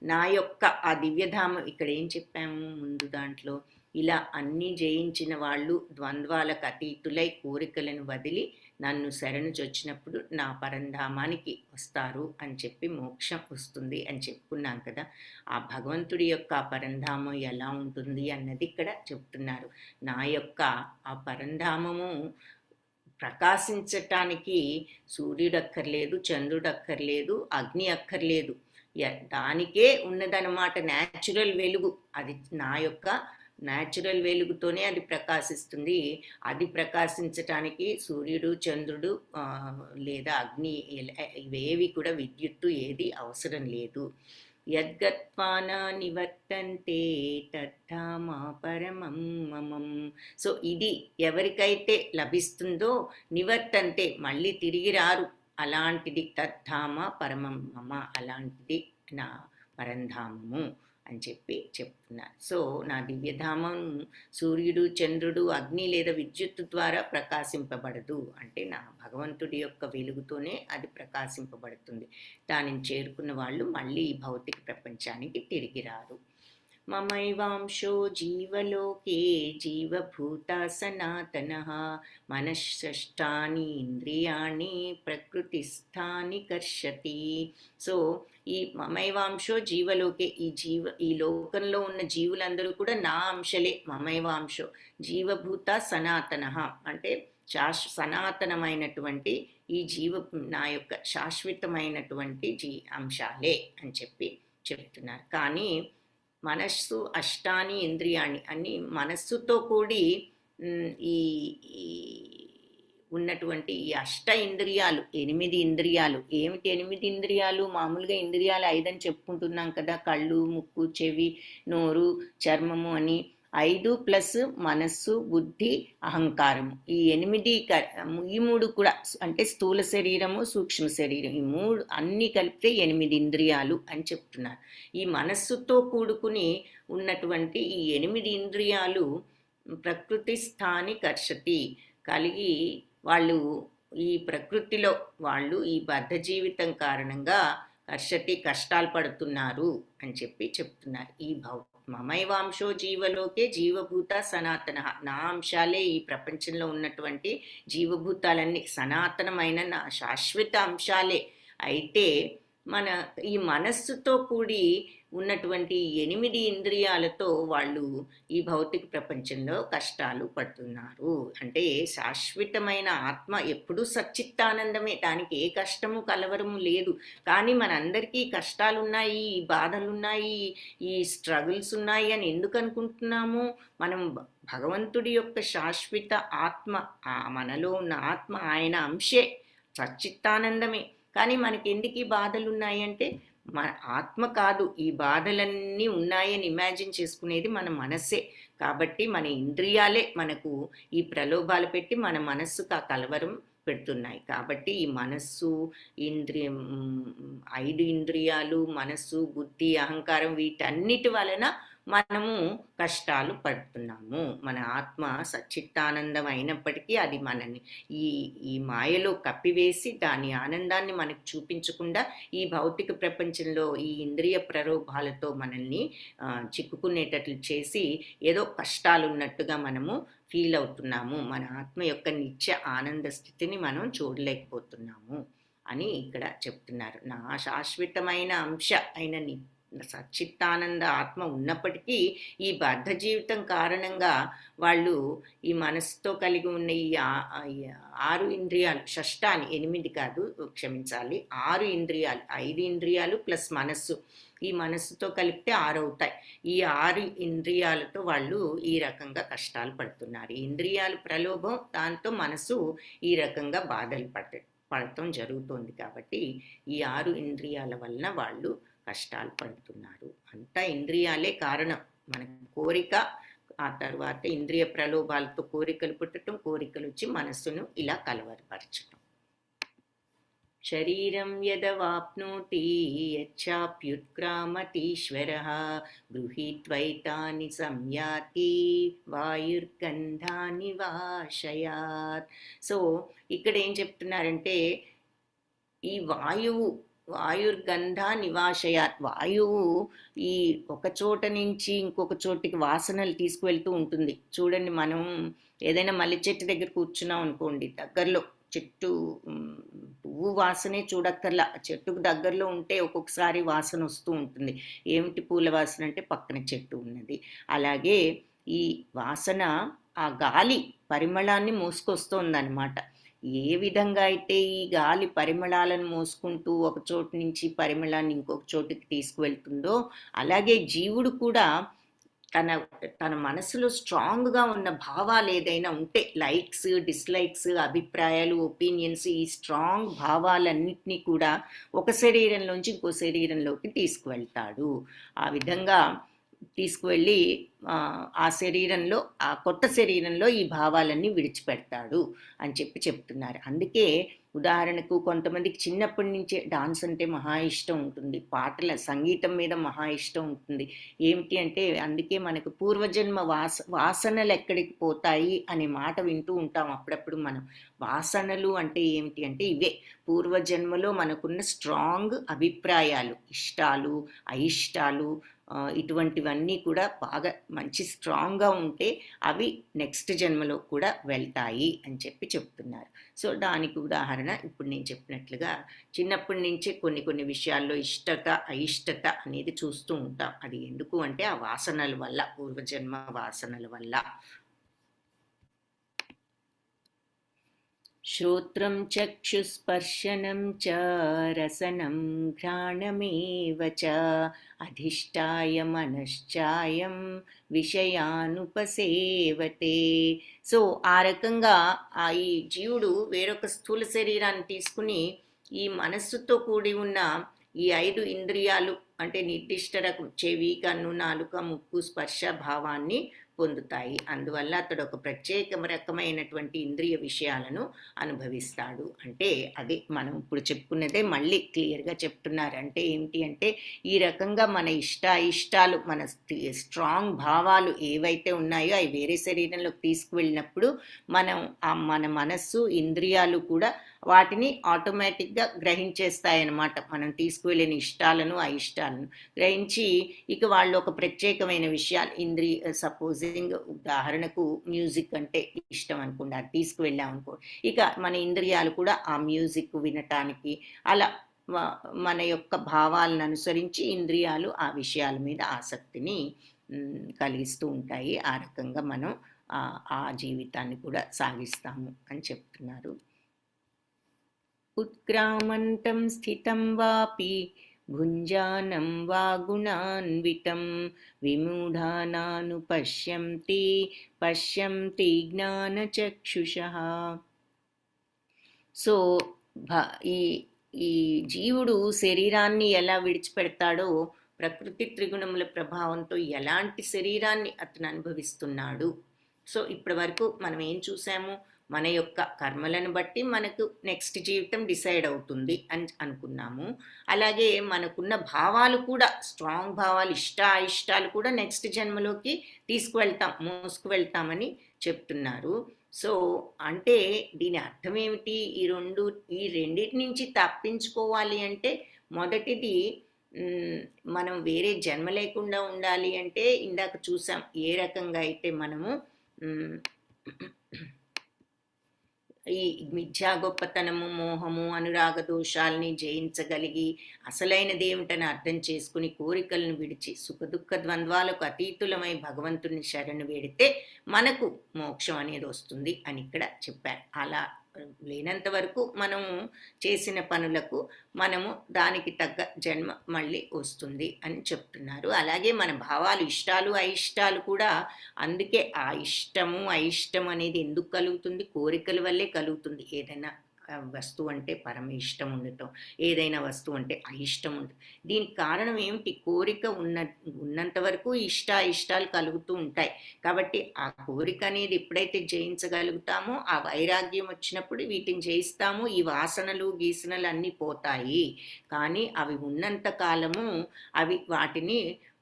నా యొక్క ఆ దివ్యధామం. ఇక్కడ ఏం చెప్పాము ముందు దాంట్లో? ఇలా అన్నీ జయించిన వాళ్ళు ద్వంద్వాలకు అతీతులై కోరికలను వదిలి నన్ను శరణు చొచ్చినప్పుడు నా పరంధామానికి వస్తారు అని చెప్పి మోక్షం వస్తుంది అని చెప్పుకున్నాం కదా. ఆ భగవంతుడి యొక్క పరంధామం ఎలా ఉంటుంది అన్నది ఇక్కడ చెప్తున్నారు. నా యొక్క ఆ పరంధామము ప్రకాశించటానికి సూర్యుడు అక్కర్లేదు, చంద్రుడు అక్కర్లేదు, అగ్ని అక్కర్లేదు. దానికే ఉన్నదన్నమాట న్యాచురల్ వెలుగు. అది నా యొక్క న్యాచురల్ వెలుగుతోనే అది ప్రకాశిస్తుంది. అది ప్రకాశించటానికి సూర్యుడు, చంద్రుడు లేదా అగ్ని ఇవేవి కూడా, విద్యుత్తు ఏది అవసరం లేదు. యద్గత్వాన నివర్తంతే తద్ధామా పరమం మమం. సో ఇది ఎవరికైతే లభిస్తుందో, నివర్తంతే మళ్ళీ తిరిగి రారు, అలాంటిది తద్ధామ పరమం మమ, అలాంటిది నా పరంధామము అని చెప్పి చెప్తున్నారు. సో నా దివ్యధామం సూర్యుడు, చంద్రుడు, అగ్ని లేదా విద్యుత్తు ద్వారా ప్రకాశింపబడదు. అంటే నా భగవంతుడి యొక్క వెలుగుతోనే అది ప్రకాశింపబడుతుంది. దానిని చేరుకున్న వాళ్ళు మళ్ళీ ఈ భౌతిక ప్రపంచానికి తిరిగి రారు. మమైవాంశో జీవలోకే జీవభూతా సనాతనః మనశ్షష్టాని ఇంద్రియాణి ప్రకృతిస్థాని కర్షతి. సో ఈ మమైవాంశో జీవలోకే, ఈ లోకంలో ఉన్న జీవులందరూ కూడా నా అంశలే. మమైవాంశో జీవభూత సనాతనః అంటే సనాతనమైనటువంటి ఈ నా యొక్క శాశ్వతమైనటువంటి అంశాలే అని చెప్పి చెప్తున్నారు. కానీ మనస్సు అష్టాని ఇంద్రియాణి అని మనస్సుతో కూడి ఈ ఉన్నటువంటి ఈ అష్ట ఇంద్రియాలు, 8 ఇంద్రియాలు. ఏమిటి 8 ఇంద్రియాలు? మామూలుగా ఇంద్రియాలు 5 అని చెప్పుకుంటున్నాం కదా, కళ్ళు, ముక్కు, చెవి, నోరు, చర్మము అని. 5 ప్లస్ మనస్సు, బుద్ధి, అహంకారము, ఈ 8 ఈ 3 కూడా అంటే స్థూల శరీరము, సూక్ష్మ శరీరం, ఈ 3 అన్నీ కలిపితే 8 ఇంద్రియాలు అని చెప్తున్నారు. ఈ మనస్సుతో కూడుకుని ఉన్నటువంటి ఈ 8 ఇంద్రియాలు ప్రకృతి స్థాని కర్షతి కలిగి వాళ్ళు ఈ ప్రకృతిలో వాళ్ళు ఈ బద్ధ జీవితం కారణంగా కష్టాలు పడుతున్నారు అని చెప్పి చెప్తున్నారు. ఈ మమైవాంశో జీవలోకే జీవభూత సనాతన, నా అంశాలే ఈ ప్రపంచంలో ఉన్నటువంటి జీవభూతాలన్నీ సనాతనమైన నా శాశ్వత అంశాలే. అయితే మన ఈ మనస్సుతో కూడి ఉన్నటువంటి 8 ఇంద్రియాలతో వాళ్ళు ఈ భౌతిక ప్రపంచంలో కష్టాలు పడుతున్నారు. అంటే శాశ్వతమైన ఆత్మ ఎప్పుడూ సచ్చిత్తానందమే, దానికి ఏ కష్టము కలవరము లేదు. కానీ మనందరికీ కష్టాలు ఉన్నాయి, ఈ బాధలు ఉన్నాయి, ఈ స్ట్రగుల్స్ ఉన్నాయి అని ఎందుకు అనుకుంటున్నాము? మనం భగవంతుడి యొక్క శాశ్వత ఆత్మ, మనలో ఉన్న ఆత్మ ఆయన అంశే, సచ్చిత్తానందమే. కానీ మనకి ఎందుకు ఈ బాధలు ఉన్నాయంటే మన ఆత్మ కాదు, ఈ బాధలన్నీ ఉన్నాయని ఇమాజిన్ చేసుకునేది మన మనస్సే. కాబట్టి మన ఇంద్రియాలే మనకు ఈ ప్రలోభాలు పెట్టి మన మనస్సుకు ఆ కలవరం పెడుతున్నాయి. కాబట్టి ఈ మనస్సు, ఇంద్రియం, 5 ఇంద్రియాలు, మనస్సు, బుద్ధి, అహంకారం, వీటన్నిటి వలన మనము కష్టాలు పడుతున్నాము. మన ఆత్మ సచ్చిత్తానందం అయినప్పటికీ అది మనని ఈ మాయలో కప్పివేసి దాని ఆనందాన్ని మనకు చూపించకుండా ఈ భౌతిక ప్రపంచంలో ఈ ఇంద్రియ ప్రలోభాలతో మనల్ని చిక్కుకునేటట్లు చేసి ఏదో కష్టాలు ఉన్నట్టుగా మనము ఫీల్ అవుతున్నాము. మన ఆత్మ యొక్క నిత్య ఆనంద స్థితిని మనం చూడలేకపోతున్నాము అని ఇక్కడ చెప్తున్నారు. నా శాశ్వతమైన అంశ అయిన సచ్చిత్తానంద ఆత్మ ఉన్నప్పటికీ ఈ బద్ధ జీవితం కారణంగా వాళ్ళు ఈ మనసుతో కలిగి ఉన్న ఈ 6 ఇంద్రియాలు, షష్టాని 8 కాదు, క్షమించాలి, 6 ఇంద్రియాలు, 5 ఇంద్రియాలు ప్లస్ మనస్సు, ఈ మనస్సుతో కలిపితే 6 అవుతాయి. ఈ 6 ఇంద్రియాలతో వాళ్ళు ఈ రకంగా కష్టాలు పడుతున్నారు. ఈ ఇంద్రియాలు ప్రలోభం, దాంతో మనసు ఈ రకంగా బాధలు పడటం జరుగుతుంది. కాబట్టి ఈ 6 ఇంద్రియాల వలన వాళ్ళు కష్టాలు పడుతున్నారు. అంతా ఇంద్రియాలే కారణం. మన కోరిక, ఆ తర్వాత ఇంద్రియ ప్రలోభాలతో కోరికలు పుట్టడం, కోరికలు వచ్చి మనస్సును ఇలా కలవరపరచడం. శరీరం యదవాప్నోతి యచ్చాప్యుత్క్రామతీశ్వరః గృహీత్వైతాని సంయాతి వాయుర్గంధాని వాశయాత్. సో ఇక్కడ ఏం చెప్తున్నారంటే ఈ వాయుర్గంధ నివాశయాత్, వాయువు ఈ ఒక చోట నుంచి ఇంకొక చోటికి వాసనలు తీసుకువెళ్తూ ఉంటుంది. చూడండి, మనం ఏదైనా మల్లె చెట్టు దగ్గర కూర్చున్నాం అనుకోండి, దగ్గరలో చెట్టు పువ్వు వాసనే చూడక్కర్లా, చెట్టుకు దగ్గరలో ఉంటే ఒక్కొక్కసారి వాసన వస్తూ ఉంటుంది. ఏమిటి పూల వాసన అంటే పక్కన చెట్టు ఉన్నది. అలాగే ఈ వాసన ఆ గాలి పరిమళాన్ని మోసుకొస్తోందన్నమాట. ఏ విధంగా అయితే ఈ గాలి పరిమళాలను మోసుకుంటూ ఒక చోటు నుంచి పరిమళాన్ని ఇంకొక చోటుకి తీసుకువెళ్తుందో, అలాగే జీవుడు కూడా తన మనసులో స్ట్రాంగ్గా ఉన్న భావాలు ఏదైనా ఉంటే, లైక్స్, డిస్లైక్స్, అభిప్రాయాలు, ఒపీనియన్స్, ఈ స్ట్రాంగ్ భావాలన్నింటినీ కూడా ఒక శరీరంలోంచి ఇంకో శరీరంలోకి తీసుకువెళ్తాడు. ఆ విధంగా తీసుకువెళ్ళి ఆ శరీరంలో, ఆ కొత్త శరీరంలో ఈ భావాలన్నీ విడిచిపెడతాడు అని చెప్తున్నారు. అందుకే ఉదాహరణకు కొంతమందికి చిన్నప్పటి నుంచే డాన్స్ అంటే మహా ఇష్టం ఉంటుంది, పాటల సంగీతం మీద మహా ఇష్టం ఉంటుంది. ఏమిటి అంటే అందుకే మనకు పూర్వజన్మ వాసనలు ఎక్కడికి పోతాయి అనే మాట వింటూ ఉంటాం అప్పుడప్పుడు మనం. వాసనలు అంటే ఏమిటి అంటే ఇవే పూర్వజన్మలో మనకున్న స్ట్రాంగ్ అభిప్రాయాలు, ఇష్టాలు, అయిష్టాలు, ఇటువంటివన్నీ కూడా బాగా మంచి స్ట్రాంగ్గా ఉంటే అవి నెక్స్ట్ జన్మలో కూడా వెళ్తాయి అని చెప్తున్నారు. సో దానికి ఉదాహరణ ఇప్పుడు నేను చెప్పినట్లుగా చిన్నప్పటి నుంచే కొన్ని విషయాల్లో ఇష్టత, అయిష్టత అనేది చూస్తూ ఉంటాం. అది ఎందుకు అంటే ఆ వాసనల వల్ల, పూర్వజన్మ వాసనల వల్ల. శ్రోత్రం చక్షుస్పర్శనం చ రసనం ఘ్రాణమేవ చ అధిష్టాయ మనశ్చాయం విషయానుపసేవతే. సో ఆ రకంగా ఈ జీవుడు వేరొక స్థూల శరీరాన్ని తీసుకుని ఈ మనస్సుతో కూడి ఉన్న ఈ 5 ఇంద్రియాలు అంటే నిర్దిష్ట రకం చెవి, కన్ను, నాలుక, ముక్కు, స్పర్శ భావాన్ని పొందుతాయి. అందువల్ల అతడు ఒక ప్రత్యేక రకమైనటువంటి ఇంద్రియ విషయాలను అనుభవిస్తాడు. అంటే అదే మనం ఇప్పుడు చెప్పుకున్నదే మళ్ళీ క్లియర్గా చెప్తున్నారు. అంటే ఏమిటి అంటే ఈ రకంగా మన ఇష్టాలు మన స్ట్రాంగ్ భావాలు ఏవైతే ఉన్నాయో అవి వేరే శరీరంలోకి తీసుకువెళ్ళినప్పుడు మన మనస్సు ఇంద్రియాలు కూడా వాటిని ఆటోమేటిక్గా గ్రహించేస్తాయన్నమాట. మనం తీసుకువెళ్ళిన ఇష్టాలను అయిష్టాలను గ్రహించి ఇక వాళ్ళు ఒక ప్రత్యేకమైన విషయాలు సపోజింగ్ ఉదాహరణకు మ్యూజిక్ అంటే ఇష్టం అనుకోండి, అది తీసుకువెళ్ళాం అనుకో, ఇక మన ఇంద్రియాలు కూడా ఆ మ్యూజిక్ వినటానికి అలా మన యొక్క భావాలను అనుసరించి ఇంద్రియాలు ఆ విషయాల మీద ఆసక్తిని కలిగిస్తూ ఉంటాయి. ఆ రకంగా మనం ఆ జీవితాన్ని కూడా సాగిస్తాము అని చెప్తున్నారు. ఉత్క్రామంతం స్థితం వాపి భుంజానం వా గుణాన్వితం విమూఢానాను పశ్యంతి జ్ఞానచక్షుషః. సో ఈ జీవుడు శరీరాన్ని ఎలా విడిచిపెడతాడో ప్రకృతి త్రిగుణముల ప్రభావంతో ఎలాంటి శరీరాన్ని అతను అనుభవిస్తున్నాడు. సో ఇప్పటి వరకు మనం ఏం చూసాము, మన యొక్క కర్మలను బట్టి మనకు నెక్స్ట్ జీవితం డిసైడ్ అవుతుంది అని అనుకున్నాము. అలాగే మనకున్న భావాలు కూడా స్ట్రాంగ్ భావాలు ఇష్టాలు కూడా నెక్స్ట్ జన్మలోకి మోసుకువెళ్తామని చెప్తున్నారు. సో అంటే దీని అర్థం ఏమిటి, ఈ రెండింటి నుంచి తప్పించుకోవాలి అంటే మొదటిది మనం వేరే జన్మ లేకుండా ఉండాలి అంటే ఇందాక చూసాం ఏ రకంగా అయితే మనము ఈ మిథ్యా గొప్పతనము, మోహము, అనురాగ దోషాలని జయించగలిగి అసలైనది ఏమిటని అర్థం చేసుకుని కోరికలను విడిచి సుఖదుఖ ద్వంద్వాలకు అతీతులమై భగవంతుని శరణు వేడితే మనకు మోక్షం అనేది వస్తుంది అని ఇక్కడ చెప్పారు. అలా లేనంత వరకు మనము చేసిన పనులకు మనము దానికి తగ్గ జన్మ మళ్ళీ వస్తుంది అని చెప్తున్నారు. అలాగే మన భావాలు ఇష్టాలు అయిష్టాలు కూడా అందుకే ఆ ఇష్టము అయిష్టం అనేది ఎందుకు కలుగుతుంది, కోరికల వల్లే కలుగుతుంది. ఏదైనా వస్తువు అంటే పరమ ఇష్టం ఉండటం, ఏదైనా వస్తువు అంటే అయిష్టం ఉండటం. దీనికి కారణం ఏమిటి, కోరిక ఉన్నంత వరకు ఇష్టాలు కలుగుతూ ఉంటాయి. కాబట్టి ఆ కోరిక అనేది ఎప్పుడైతే జయించగలుగుతామో ఆ వైరాగ్యం వచ్చినప్పుడు వీటిని జయిస్తాము, ఈ వాసనలు గీసనలు అన్నీ పోతాయి. కానీ అవి ఉన్నంత కాలము వాటిని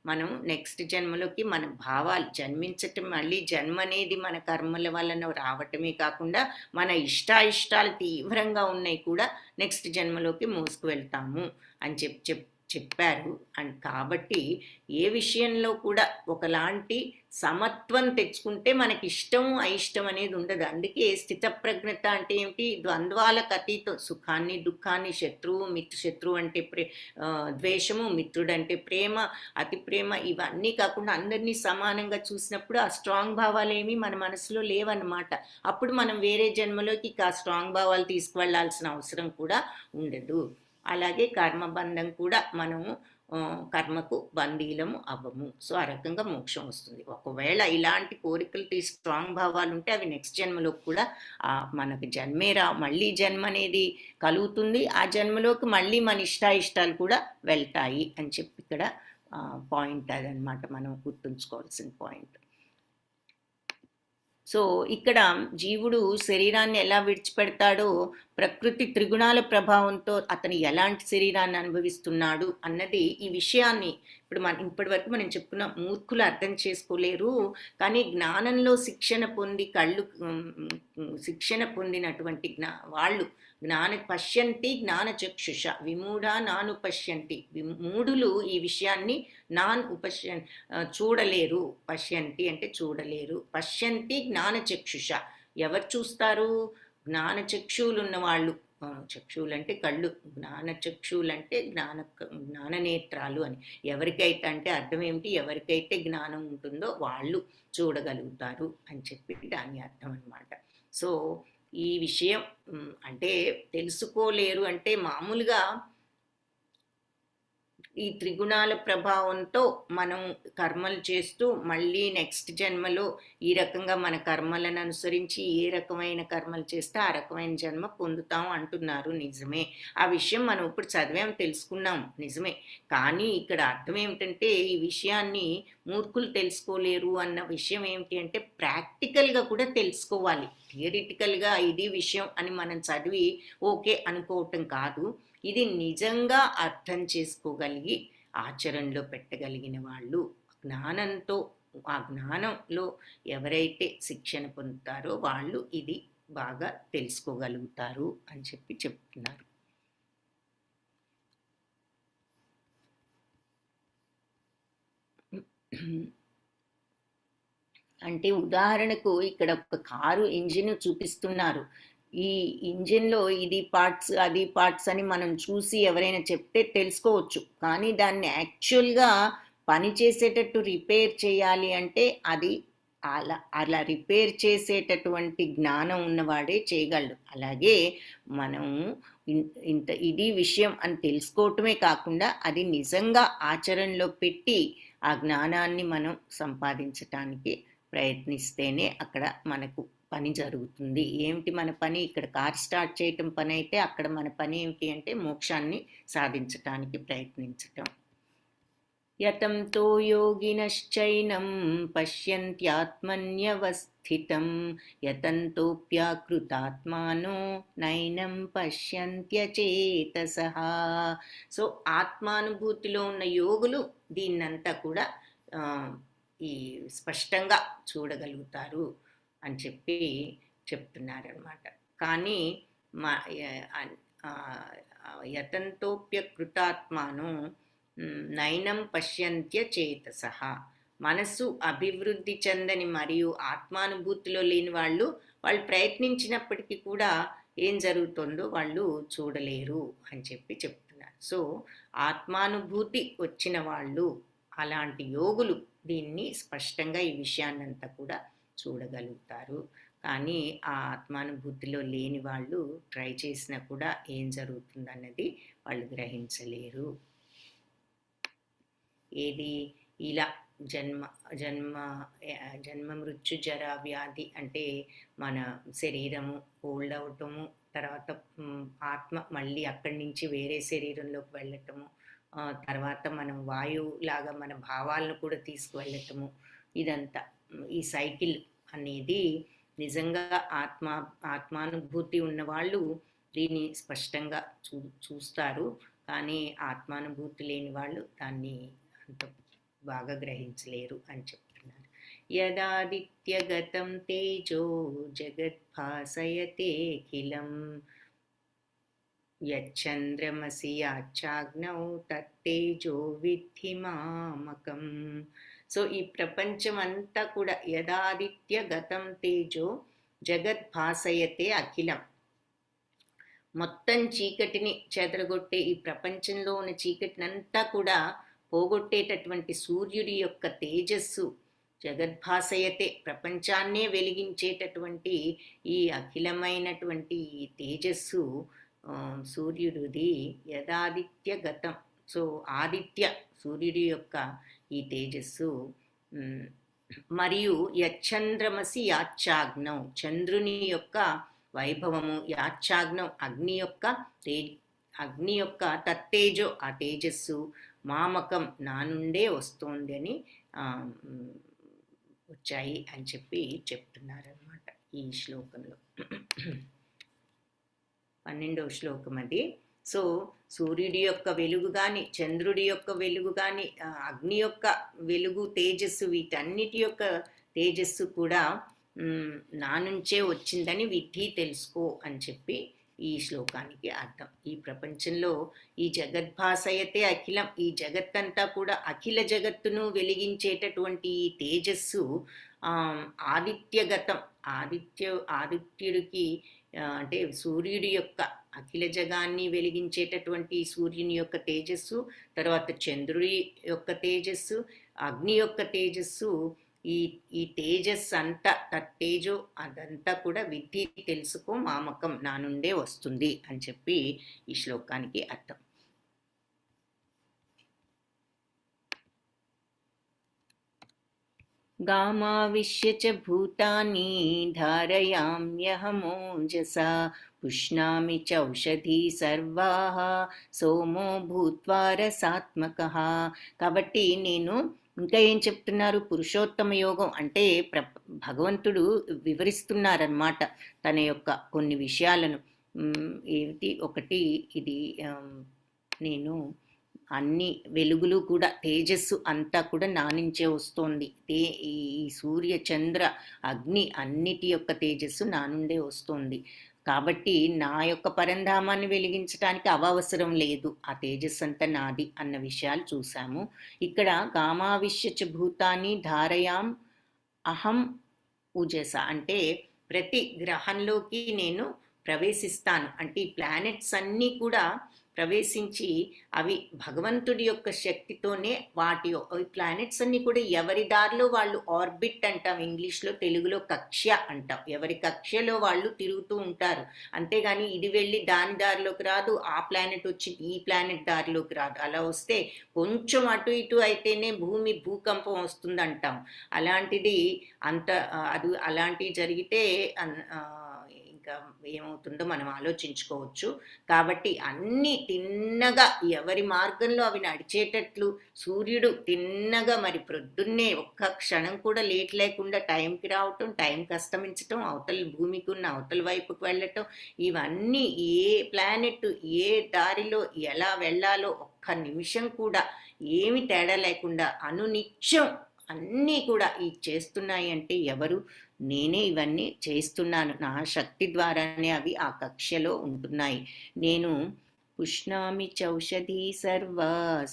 మనం నెక్స్ట్ జన్మలోకి మన భావాలు జన్మించటం, మళ్ళీ జన్మ అనేది మన కర్మల వలన రావటమే కాకుండా మన ఇష్టాలు తీవ్రంగా ఉన్నాయి కూడా నెక్స్ట్ జన్మలోకి మోసుకువెళ్తాము అని చెప్పారు. అండ్ కాబట్టి ఏ విషయంలో కూడా ఒకలాంటి సమత్వం తెచ్చుకుంటే మనకి ఇష్టం అయిష్టం అనేది ఉండదు. అందుకే స్థితప్రజ్ఞత అంటే ఏమిటి, ద్వంద్వాలకు అతీతం, సుఖాన్ని దుఃఖాన్ని, శత్రువు అంటే ద్వేషము, మిత్రుడంటే ప్రేమ, అతి ప్రేమ, ఇవన్నీ కాకుండా అందరినీ సమానంగా చూసినప్పుడు ఆ స్ట్రాంగ్ భావాలు ఏమీ మన మనసులో లేవన్నమాట. అప్పుడు మనం వేరే జన్మలోకి ఆ స్ట్రాంగ్ భావాలు తీసుకువెళ్లాల్సిన అవసరం కూడా ఉండదు. అలాగే కర్మబంధం కూడా మనము కర్మకు బందీలము అవ్వము. సో ఆ రకంగా మోక్షం వస్తుంది. ఒకవేళ ఇలాంటి కోరికలు స్ట్రాంగ్ భావాలు ఉంటే అవి నెక్స్ట్ జన్మలో కూడా మనకు మళ్ళీ జన్మ అనేది కలుగుతుంది. ఆ జన్మలోకి మళ్ళీ మన ఇష్టాలు కూడా వెళ్తాయి అని చెప్పి ఇక్కడ పాయింట్ అదనమాట, మనం గుర్తుంచుకోవాల్సిన పాయింట్. సో ఇక్కడ జీవుడు శరీరాన్ని ఎలా విడిచిపెడతాడో ప్రకృతి త్రిగుణాల ప్రభావంతో అతను ఎలాంటి శరీరాన్ని అనుభవిస్తున్నాడు అన్నది ఈ విషయాన్ని ఇప్పటి వరకు మనం చెప్పుకున్న మూర్ఖులు అర్థం చేసుకోలేరు. కానీ జ్ఞానంలో శిక్షణ పొందినటువంటి వాళ్ళు పశ్యంతి జ్ఞానచక్షుష విమూఢ నాను పశ్యంతి. మూఢులు ఈ విషయాన్ని చూడలేరు. పశ్యంతి అంటే చూడలేరు. పశ్యంతి జ్ఞానచక్షుష. ఎవరు చూస్తారు, జ్ఞానచక్షువులున్న వాళ్ళు. చక్షువులంటే కళ్ళు, జ్ఞానచక్షువులంటే జ్ఞాననేత్రాలు అని. ఎవరికైతే అంటే అర్థం ఏమిటి, ఎవరికైతే జ్ఞానం ఉంటుందో వాళ్ళు చూడగలుగుతారు అని చెప్పి దాని అర్థం అన్నమాట. సో ఈ విషయం అంటే తెలుసుకోలేరు అంటే మామూలుగా ఈ త్రిగుణాల ప్రభావంతో మనం కర్మలు చేస్తూ మళ్ళీ నెక్స్ట్ జన్మలో ఈ రకంగా మన కర్మలను అనుసరించి ఏ రకమైన కర్మలు చేస్తే ఆ రకమైన జన్మ పొందుతాం అంటున్నారు. నిజమే, ఆ విషయం మనం ఇప్పుడు చదివాం, తెలుసుకున్నాం, నిజమే. కానీ ఇక్కడ అర్థం ఏమిటంటే ఈ విషయాన్ని మూర్ఖులు తెలుసుకోలేరు అన్న విషయం ఏమిటి అంటే ప్రాక్టికల్గా కూడా తెలుసుకోవాలి. థియరిటికల్గా ఇది విషయం అని మనం చదివి ఓకే అనుకోవటం కాదు. ఇది నిజంగా అర్థం చేసుకోగలిగి ఆచరణలో పెట్టగలిగిన వాళ్ళు జ్ఞానంతో, ఆ జ్ఞానంలో ఎవరైతే శిక్షణ పొందుతారో వాళ్ళు ఇది బాగా తెలుసుకోగలుగుతారు అని చెప్పి చెప్తున్నారు. అంటే ఉదాహరణకు ఇక్కడ ఒక కారు ఇంజిన్ చూపిస్తున్నారు. ఈ ఇంజిన్లో ఇది పార్ట్స్ అది పార్ట్స్ అని మనం చూసి ఎవరైనా చెప్తే తెలుసుకోవచ్చు. కానీ దాన్ని యాక్చువల్గా పని చేసేటట్టు రిపేర్ చేయాలి అంటే అది అలా రిపేర్ చేసేటటువంటి జ్ఞానం ఉన్నవాడే చేయగలడు. అలాగే మనం ఇంత ఇది విషయం అని తెలుసుకోవటమే కాకుండా అది నిజంగా ఆచరణలో పెట్టి ఆ జ్ఞానాన్ని మనం సంపాదించటానికి ప్రయత్నిస్తేనే అక్కడ మనకు పని జరుగుతుంది. ఏమిటి మన పని? ఇక్కడ కార్ స్టార్ట్ చేయటం పని అయితే అక్కడ మన పని ఏమిటి అంటే మోక్షాన్ని సాధించటానికి ప్రయత్నించటం. యతంతో యోగినశ్చైనం పశ్యంత్యాత్మన్యవస్థితం యతంతోప్యాకృతాత్మానో నైనం పశ్యంత్యచేతసః. సో ఆత్మానుభూతిలో ఉన్న యోగులు దీన్నంతా కూడా ఈ స్పష్టంగా చూడగలుగుతారు అని చెప్పి చెప్తున్నారనమాట. కానీ యతంతోప్యకృతాత్మాను నైనం పశ్యంత్య చేతసః. మనస్సు అభివృద్ధి చెందని మరియు ఆత్మానుభూతిలో లేని వాళ్ళు ప్రయత్నించినప్పటికీ కూడా ఏం జరుగుతుందో వాళ్ళు చూడలేరు అని చెప్పి చెప్తున్నారు. సో ఆత్మానుభూతి వచ్చిన వాళ్ళు, అలాంటి యోగులు దీన్ని స్పష్టంగా ఈ విషయాన్నంతా కూడా చూడగలుగుతారు. కానీ ఆ ఆత్మానుభూతిలో లేని వాళ్ళు ట్రై చేసినా కూడా ఏం జరుగుతుందన్నది వాళ్ళు గ్రహించలేరు. ఏది ఇలా జన్మ మృత్యు జర వ్యాధి అంటే మన శరీరము ఓల్డ్ అవటము, తర్వాత ఆత్మ మళ్ళీ అక్కడి నుంచి వేరే శరీరంలోకి వెళ్ళటము, తర్వాత మనం వాయువులాగా మన భావాలను కూడా తీసుకువెళ్ళటము, ఇదంతా ఈ సైకిల్ అనేది నిజంగా ఆత్మానుభూతి ఉన్నవాళ్ళు దీన్ని స్పష్టంగా చూస్తారు. కానీ ఆత్మానుభూతి లేని వాళ్ళు దాన్ని అంత బాగా గ్రహించలేరు అని చెప్తున్నారు. యదాదిత్యగతం తేజో జగద్భాసయతేఖిలం యచ్చంద్రమసి యాచ్ఛాగ్నౌ తత్తేజో విద్ధి మామకం. సో ఈ ప్రపంచం అంతా కూడా యదాదిత్య గతం తేజో జగద్భాసయతే అఖిలం. మొత్తం చీకటిని చెదరగొట్టే ఈ ప్రపంచంలో ఉన్న చీకటినంతా కూడా పోగొట్టేటటువంటి సూర్యుడి యొక్క తేజస్సు, జగద్భాసయతే ప్రపంచాన్నే వెలిగించేటటువంటి ఈ అఖిలమైనటువంటి ఈ తేజస్సు సూర్యుడిది. యదాదిత్య గతం, సో ఆదిత్య సూర్యుడి యొక్క ఈ తేజస్సు, మరియు యచ్చంద్రమసి యాచ్ఛాగ్నం చంద్రుని యొక్క వైభవము, యాచ్ఛాగ్నం అగ్ని యొక్క తత్తేజో ఆ తేజస్సు మామకం నా నుండే వస్తోంది అని వచ్చాయి అని చెప్పి చెప్తున్నారనమాట ఈ శ్లోకంలో. 12వ శ్లోకం అది. సో సూర్యుడి యొక్క వెలుగు కానీ, చంద్రుడి యొక్క వెలుగు కానీ, అగ్ని యొక్క వెలుగు, తేజస్సు, వీటన్నిటి యొక్క తేజస్సు కూడా నా నుంచే వచ్చిందని విద్ధి తెలుసుకో అని చెప్పి ఈ శ్లోకానికి అర్థం. ఈ ప్రపంచంలో ఈ జగద్భాసయతే అఖిలం, ఈ జగత్తంతా కూడా అఖిల జగత్తును వెలిగించేటటువంటి ఈ తేజస్సు ఆదిత్యగతం, ఆదిత్యుడికి అంటే సూర్యుడి యొక్క అఖిల జగాన్ని వెలిగించేటటువంటి సూర్యుని యొక్క తేజస్సు, తర్వాత చంద్రుడి యొక్క తేజస్సు, అగ్ని యొక్క తేజస్సు ఈ ఈ తేజస్ అంతా తేజో అదంతా కూడా విద్ధి తెలుసుకో మామకం నా నుండే వస్తుంది అని చెప్పి ఈ శ్లోకానికి అర్థం. గామావిశ్య చ భూతాని ధారయామ్యహమోజసా పుష్ణామి చౌషధీ సర్వాః సోమో భూత్వా రసాత్మకః. కాబట్టి నేను ఇంకా ఏం చెప్తున్నారు, పురుషోత్తమ యోగం అంటే భగవంతుడు వివరిస్తున్నారన్నమాట తన యొక్క కొన్ని విషయాలను. ఏమిటి, ఒకటి ఇది నేను అన్ని వెలుగులు కూడా తేజస్సు అంతా కూడా నా నుంచే వస్తోంది. ఈ సూర్య చంద్ర అగ్ని అన్నిటి యొక్క తేజస్సు నా నుండే వస్తోంది. కాబట్టి నా యొక్క పరంధామాన్ని వెలిగించడానికి అవసరం లేదు, ఆ తేజస్సు అంతా నాది అన్న విషయాలు చూసాము. ఇక్కడ గామావిశ్యచ భూతాన్ని ధారయాం అహం ఉజస అంటే ప్రతి గ్రహంలోకి నేను ప్రవేశిస్తాను. అంటే ఈ ప్లానెట్స్ అన్నీ కూడా ప్రవేశించి అవి భగవంతుడి యొక్క శక్తితోనే వాటి ప్లానెట్స్ అన్ని కూడా ఎవరి దారిలో వాళ్ళు ఆర్బిట్ అంటాం ఇంగ్లీష్లో, తెలుగులో కక్ష్య అంటాం. ఎవరి కక్ష్యలో వాళ్ళు తిరుగుతూ ఉంటారు. అంతేగాని ఇది వెళ్ళి దాని దారిలోకి రాదు, ఆ ప్లానెట్ వచ్చి ఈ ప్లానెట్ దారిలోకి రాదు. అలా వస్తే కొంచెం అటు ఇటు అయితేనే భూకంపం వస్తుంది అంటాం. అలాంటిది అలాంటివి జరిగితే ఇంకా ఏమవుతుందో మనం ఆలోచించుకోవచ్చు. కాబట్టి అన్నీ తిన్నగా ఎవరి మార్గంలో అవి నడిచేటట్లు సూర్యుడు తిన్నగా మరి ప్రొద్దున్నే ఒక్క క్షణం కూడా లేట్ లేకుండా టైంకి రావటం, టైంకి అస్తమించటం, భూమికి ఉన్న అవతల వైపుకి వెళ్ళటం, ఇవన్నీ ఏ ప్లానెట్ ఏ దారిలో ఎలా వెళ్ళాలో ఒక్క నిమిషం కూడా ఏమి తేడా లేకుండా అనునిత్యం అన్నీ కూడా చేస్తున్నాయి. అంటే ఎవరు? నేనే ఇవన్నీ చేస్తున్నాను. నా శక్తి ద్వారానే అవి ఆ కక్షలో ఉంటున్నాయి. నేను పుష్ణామి చౌషధీ సర్వ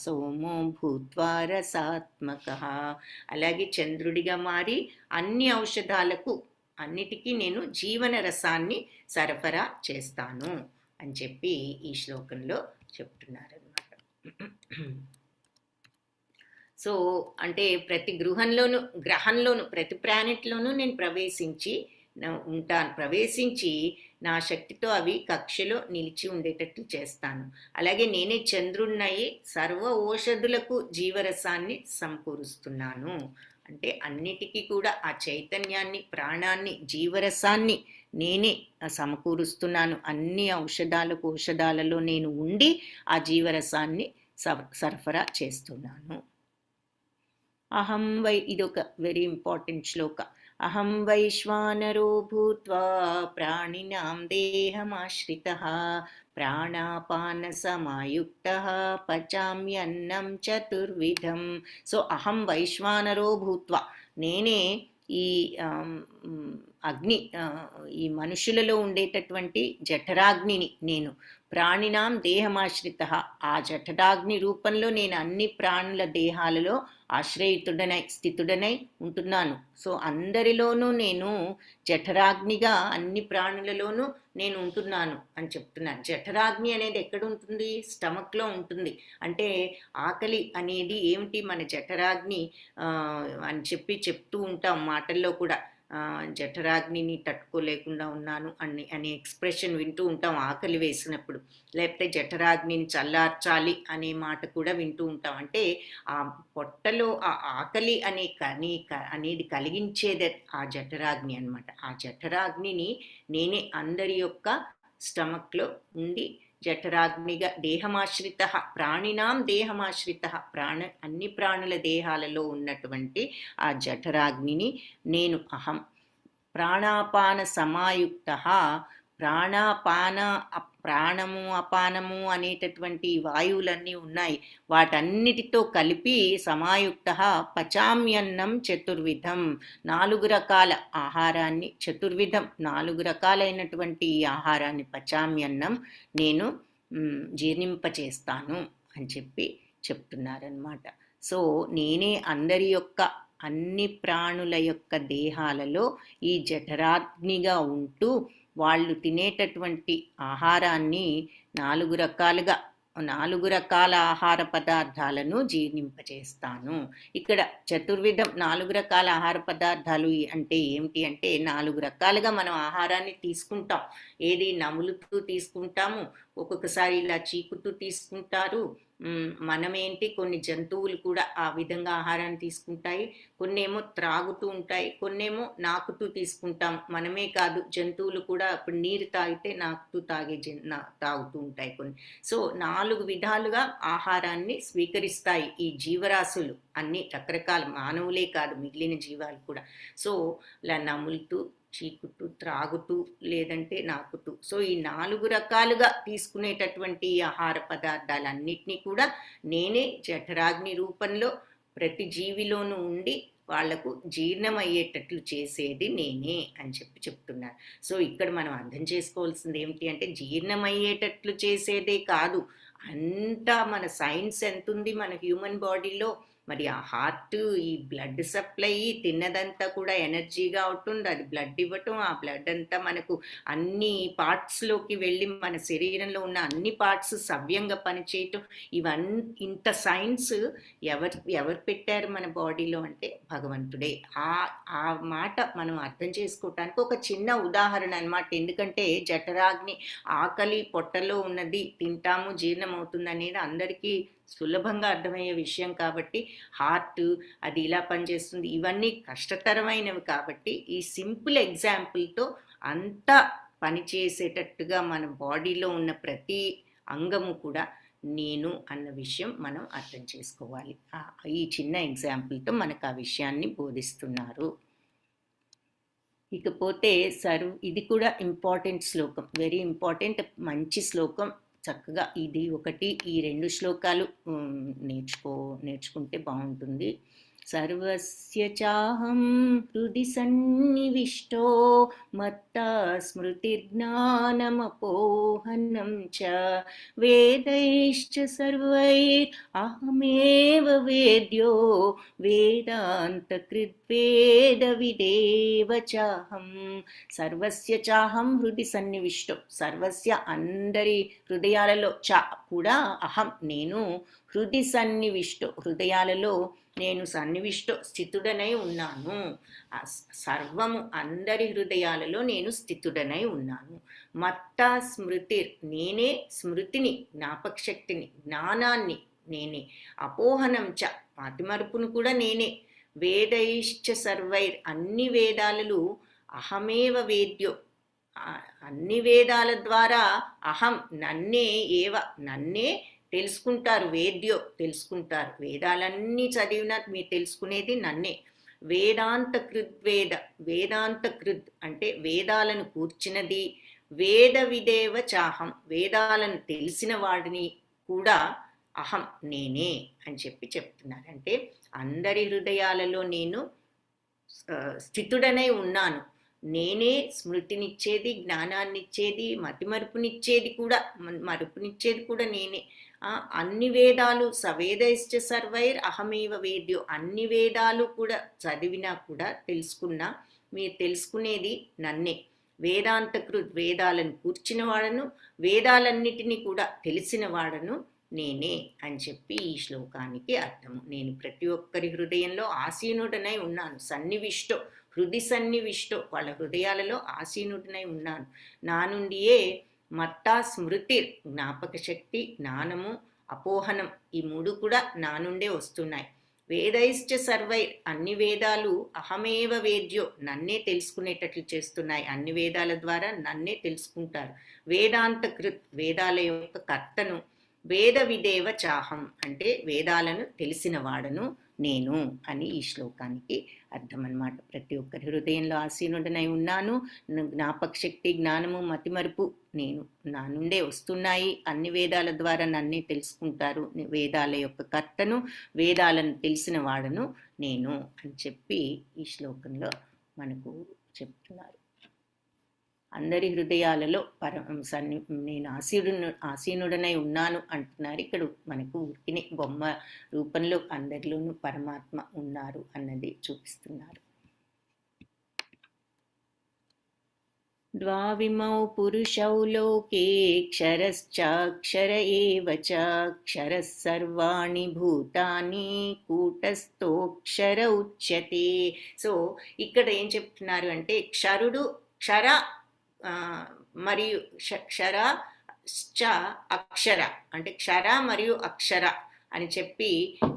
సోమో భూత్వా రసాత్మకః. అలాగే చంద్రుడిగా మారి అన్ని ఔషధాలకు అన్నిటికీ నేను జీవన రసాన్ని సరఫరా చేస్తాను అని చెప్పి ఈ శ్లోకంలో చెప్తున్నారన్నమాట. సో అంటే ప్రతి గ్రహంలోను ప్రతి ప్లానెట్లోనూ నేను ప్రవేశించి నా శక్తితో అవి కక్షలో నిలిచి ఉండేటట్టు చేస్తాను. అలాగే నేనే చంద్రుడినై సర్వ ఔషధులకు జీవరసాన్ని సమకూరుస్తున్నాను. అంటే అన్నిటికీ కూడా ఆ చైతన్యాన్ని, ప్రాణాన్ని, జీవరసాన్ని నేనే సమకూరుస్తున్నాను. అన్ని ఔషధాలలో నేను ఉండి ఆ జీవరసాన్ని సరఫరా చేస్తున్నాను. అహం ఇదొక వెరీ ఇంపార్టెంట్ శ్లోక. అహం వైశ్వానరో భూత్వా ప్రాణినాం దేహమాశ్రితః ప్రాణాపాన సమాయుక్తః పచామ్యన్నం చతుర్విధం. సో అహం వైశ్వానరో భూత్వా, నేనే ఈ అగ్ని, ఈ మనుషులలో ఉండేటటువంటి జఠరాగ్నిని నేను. ప్రాణినాం దేహమాశ్రితః, ఆ జఠరాగ్ని రూపంలో నేను అన్ని ప్రాణుల దేహాలలో స్థితుడనై ఉంటున్నాను. సో అందరిలోనూ నేను జఠరాగ్నిగా అన్ని ప్రాణులలోనూ నేను ఉంటున్నాను అని చెప్తున్నాను. జఠరాగ్ని అనేది ఎక్కడ ఉంటుంది? స్టమక్లో ఉంటుంది. అంటే ఆకలి అనేది ఏమిటి? మన జఠరాగ్ని అని చెప్తూ ఉంటాం మాటల్లో కూడా. జఠరాగ్నిని తట్టుకోలేకుండా ఉన్నాను అనే ఎక్స్ప్రెషన్ వింటూ ఉంటాం ఆకలి వేసినప్పుడు. లేకపోతే జఠరాగ్నిని చల్లార్చాలి అనే మాట కూడా వింటూ ఉంటాం. అంటే ఆ పొట్టలో ఆ ఆకలి అనేది కలిగించేది ఆ జఠరాగ్ని అన్నమాట. ఆ జఠరాగ్నిని నేనే అందరి యొక్క స్టమక్లో ఉండి జఠరాగ్నిగా దేహమాశ్రిత, ప్రాణినాం దేహమాశ్రిత, అన్ని ప్రాణుల దేహాలలో ఉన్నటువంటి ఆ జఠరాగ్నిని నేను అహం. ప్రాణాపాన సమాయుక్త, ప్రాణము అపానము అనేటటువంటి వాయువులన్నీ ఉన్నాయి. వాటన్నిటితో కలిపి సమాయుక్త పచామ్యన్నం చతుర్విధం, 4 రకాల ఆహారాన్ని, చతుర్విధం 4 రకాలైనటువంటి ఈ ఆహారాన్ని పచామ్యన్నం నేను జీర్ణింపచేస్తాను అని చెప్తున్నారనమాట. సో నేనే అన్ని ప్రాణుల యొక్క దేహాలలో ఈ జఠరాగ్నిగా ఉంటూ వాళ్ళు తినేటటువంటి ఆహారాన్ని 4 రకాలుగా 4 రకాల ఆహార పదార్థాలను జీర్ణింపచేస్తాను. ఇక్కడ చతుర్విధం 4 రకాల ఆహార పదార్థాలు అంటే ఏమిటి అంటే 4 రకాలుగా మనం ఆహారాన్ని తీసుకుంటాం. ఏది నములుతూ తీసుకుంటాము, ఒక్కొక్కసారి ఇలా చీకుతూ తీసుకుంటారు. మనమేంటి కొన్ని జంతువులు కూడా ఆ విధంగా ఆహారాన్ని తీసుకుంటాయి. కొన్నేమో త్రాగుతూ ఉంటాయి, కొన్నేమో నాకుతూ తీసుకుంటాం. మనమే కాదు, జంతువులు కూడా ఇప్పుడు నీరు తాగితే నాకుతూ తాగుతూ ఉంటాయి కొన్ని. సో 4 విధాలుగా ఆహారాన్ని స్వీకరిస్తాయి ఈ జీవరాశులు అన్ని రకరకాల, మానవులే కాదు మిగిలిన జీవాలు కూడా. సో ఇలా నములుతూ, చీకుతూ, త్రాగుతూ, లేదంటే నాకుతూ, సో ఈ 4 రకాలుగా తీసుకునేటటువంటి ఆహార పదార్థాలన్నిటినీ కూడా నేనే జఠరాగ్ని రూపంలో ప్రతి జీవిలోనూ ఉండి వాళ్లకు జీర్ణమయ్యేటట్లు చేసేది నేనే అని చెప్తున్నారు. సో ఇక్కడ మనం అర్థం చేసుకోవాల్సింది ఏమిటి అంటే జీర్ణమయ్యేటట్లు చేసేదే కాదు, అంతా మన సైన్స్ ఎంతుంది మన హ్యూమన్ బాడీలో. మరి ఆ హార్ట్, ఈ బ్లడ్ సప్లై, తిన్నదంతా కూడా ఎనర్జీగా అవుతుంది, అది బ్లడ్ ఇవ్వటం, ఆ బ్లడ్ అంతా మనకు అన్ని పార్ట్స్లోకి వెళ్ళి మన శరీరంలో ఉన్న అన్ని పార్ట్స్ సవ్యంగా పనిచేయటం, ఇవన్నీ ఇంత సైన్స్ ఎవరు పెట్టారు మన బాడీలో అంటే భగవంతుడే. ఆ మాట మనం అర్థం చేసుకోవటానికి ఒక చిన్న ఉదాహరణ అనమాట. ఎందుకంటే జఠరాగ్ని, ఆకలి పొట్టలో ఉన్నది తింటాము జీర్ణం అవుతుంది అనేది అందరికీ సులభంగా అర్థమయ్యే విషయం కాబట్టి, హార్ట్ అది ఇలా పనిచేస్తుంది, ఇవన్నీ కష్టతరమైనవి కాబట్టి ఈ సింపుల్ ఎగ్జాంపుల్తో అంతా పనిచేసేటట్టుగా మన బాడీలో ఉన్న ప్రతి అంగము కూడా నేను అన్న విషయం మనం అర్థం చేసుకోవాలి. ఈ చిన్న ఎగ్జాంపుల్తో మనకు ఆ విషయాన్ని బోధిస్తున్నారు. ఇకపోతే ఇది కూడా ఇంపార్టెంట్ శ్లోకం, వెరీ ఇంపార్టెంట్, మంచి శ్లోకం. చక్కగా ఇది ఒకటి, ఈ 2 శ్లోకాలు నేర్చుకుంటే బాగుంటుంది. సర్వస్య చాహం హృది సన్నివిష్టో మత్తా స్మృతిర్జ్ఞానమపోహనం చ వేదైశ్చ సర్వైర్ అహమేవ వేద్యో వేదాంతకృద్వేద విదేవ చాహం. సర్వస్య చాహం హృది సన్నివిష్టో, సర్వస్య అందరి హృదయాలలో చ కూడా అహం నేను, హృది సన్నివిష్టో హృదయాలలో నేను సన్నివిష్టో స్థితుడనై ఉన్నాను. సర్వము అందరి హృదయాలలో నేను స్థితుడనై ఉన్నాను. మత్తా స్మృతిర్ నేనే స్మృతిని, జ్ఞాపకశక్తిని, జ్ఞానాన్ని నేనే, అపోహనం చ మతిమరుపును కూడా నేనే, వేదైశ్చ సర్వైర్ అన్ని వేదాలలో అహమేవ వేద్యో అన్ని వేదాల ద్వారా అహం నన్నే ఏవ నన్నే తెలుసుకుంటారు, వేద్యో తెలుసుకుంటారు, వేదాలన్నీ చదివినా మీరు తెలుసుకునేది నన్నే. వేదాంత కృద్ అంటే వేదాలను కూర్చినది, వేద విదేవ చాహం వేదాలను తెలిసిన వాడిని కూడా అహం నేనే అని చెప్తున్నారు. అంటే అందరి హృదయాలలో నేను స్థితుడనై ఉన్నాను, నేనే స్మృతినిచ్చేది, జ్ఞానాన్నిచ్చేది, మతిమరుపునిచ్చేది కూడా, మరుపునిచ్చేది కూడా నేనే. అన్ని వేదాలు సవేదైశ్చ సర్వైర్ అహమేవ వేద్యో అన్ని వేదాలు కూడా చదివినా కూడా తెలుసుకున్నా మీరు తెలుసుకునేది నన్నే. వేదాంతకృత్ వేదాలను కూర్చిన వాడను, వేదాలన్నిటినీ కూడా తెలిసిన వాడను నేనే అని చెప్పి ఈ శ్లోకానికి అర్థము. నేను ప్రతి ఒక్కరి హృదయంలో ఆసీనుడనై ఉన్నాను, సన్నివిష్టో హృది సన్నివిష్టో వాళ్ళ హృదయాలలో ఆసీనుడనై ఉన్నాను. నా నుండియే మత్తా స్మృతి జ్ఞాపక శక్తి, జ్ఞానము, అపోహనం ఈ 3 కూడా నా నుండే వస్తున్నాయి. వేదైశ్చ సర్వై అన్ని వేదాలు అహమేవ వేద్యో నన్నే తెలుసుకునేటట్లు చేస్తున్నాయి, అన్ని వేదాల ద్వారా నన్నే తెలుసుకుంటారు. వేదాంత కృత్ వేదాల యొక్క కర్తను, వేద విదేవ చాహం అంటే వేదాలను తెలిసిన వాడను నేను అని ఈ శ్లోకానికి అర్థం అన్నమాట. ప్రతి ఒక్కరి హృదయంలో ఆసీనుడనై ఉన్నాను, జ్ఞాపక శక్తి, జ్ఞానము, మతిమరుపు నేను నా నుండే వస్తున్నాయి, అన్ని వేదాల ద్వారా నన్నే తెలుసుకుంటారు, వేదాల యొక్క కర్తను, వేదాలను తెలిసిన వాడను నేను అని చెప్పి ఈ శ్లోకంలో మనకు చెప్తున్నారు. అందరి హృదయాలలో నేను ఆసీనుడనై ఉన్నాను అంటున్నారు. ఇక్కడ మనకు ఉక్కిని బొమ్మ రూపంలో అందరిలోనూ పరమాత్మ ఉన్నారు అన్నది చూపిస్తున్నారు. द्वाविमौ पुरुषौ लोके क्षरश्चाक्षर एव च क्षरः सर्वाणि भूतानि కూటస్థోక్షర ఉచ్యతే. సో ఇక్కడ ఏం చెప్తున్నారు అంటే క్షరుడు క్షర మరియు క్షర అక్షర అంటే క్షర మరియు అక్షర అని చెప్పి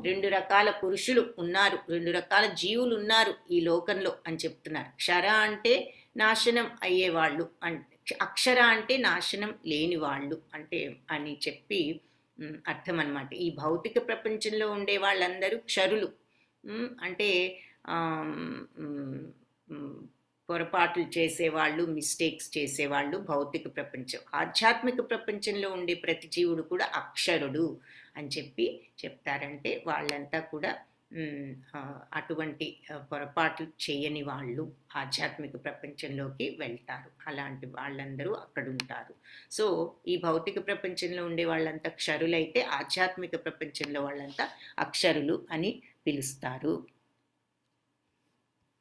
రెండు రకాల పురుషులు ఉన్నారు, రెండు రకాల జీవులు ఉన్నారు ఈ లోకంలో అని చెప్తున్నారు. క్షర అంటే నాశనం అయ్యేవాళ్ళు, అంటే అక్షర అంటే నాశనం లేని వాళ్ళు అంటే అని చెప్పి అర్థం అన్నమాట. ఈ భౌతిక ప్రపంచంలో ఉండే వాళ్ళందరూ క్షరులు, అంటే పొరపాట్లు చేసేవాళ్ళు, మిస్టేక్స్ చేసేవాళ్ళు భౌతిక ప్రపంచం. ఆధ్యాత్మిక ప్రపంచంలో ఉండే ప్రతి జీవుడు కూడా అక్షరుడు అని చెప్పి చెప్తారంటే వాళ్ళంతా కూడా అటువంటి పొరపాట్లు చేయని వాళ్ళు ఆధ్యాత్మిక ప్రపంచంలోకి వెళ్తారు. అలాంటి వాళ్ళందరూ అక్కడ ఉంటారు. సో ఈ భౌతిక ప్రపంచంలో ఉండే వాళ్ళంతా క్షరులైతే ఆధ్యాత్మిక ప్రపంచంలో వాళ్ళంతా అక్షరులు అని పిలుస్తారు.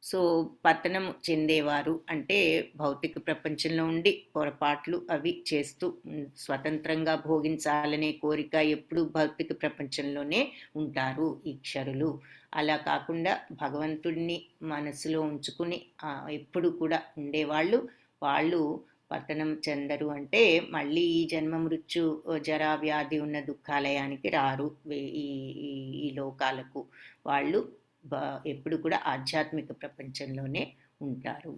సో పతనం చెందేవారు అంటే భౌతిక ప్రపంచంలో ఉండి పొరపాట్లు అవి చేస్తూ స్వతంత్రంగా భోగించాలనే కోరిక ఎప్పుడు భౌతిక ప్రపంచంలోనే ఉంటారు ఈ క్షరులు. అలా కాకుండా భగవంతుడిని మనసులో ఉంచుకుని ఎప్పుడు కూడా ఉండేవాళ్ళు వాళ్ళు పతనం చెందరు. అంటే మళ్ళీ ఈ జన్మ మృత్యు జరా వ్యాధి ఉన్న దుఃఖాలయానికి రారు, ఈ లోకాలకు. వాళ్ళు ఎప్పుడు కూడా ఆధ్యాత్మిక ప్రపంచంలోనే ఉంటారు.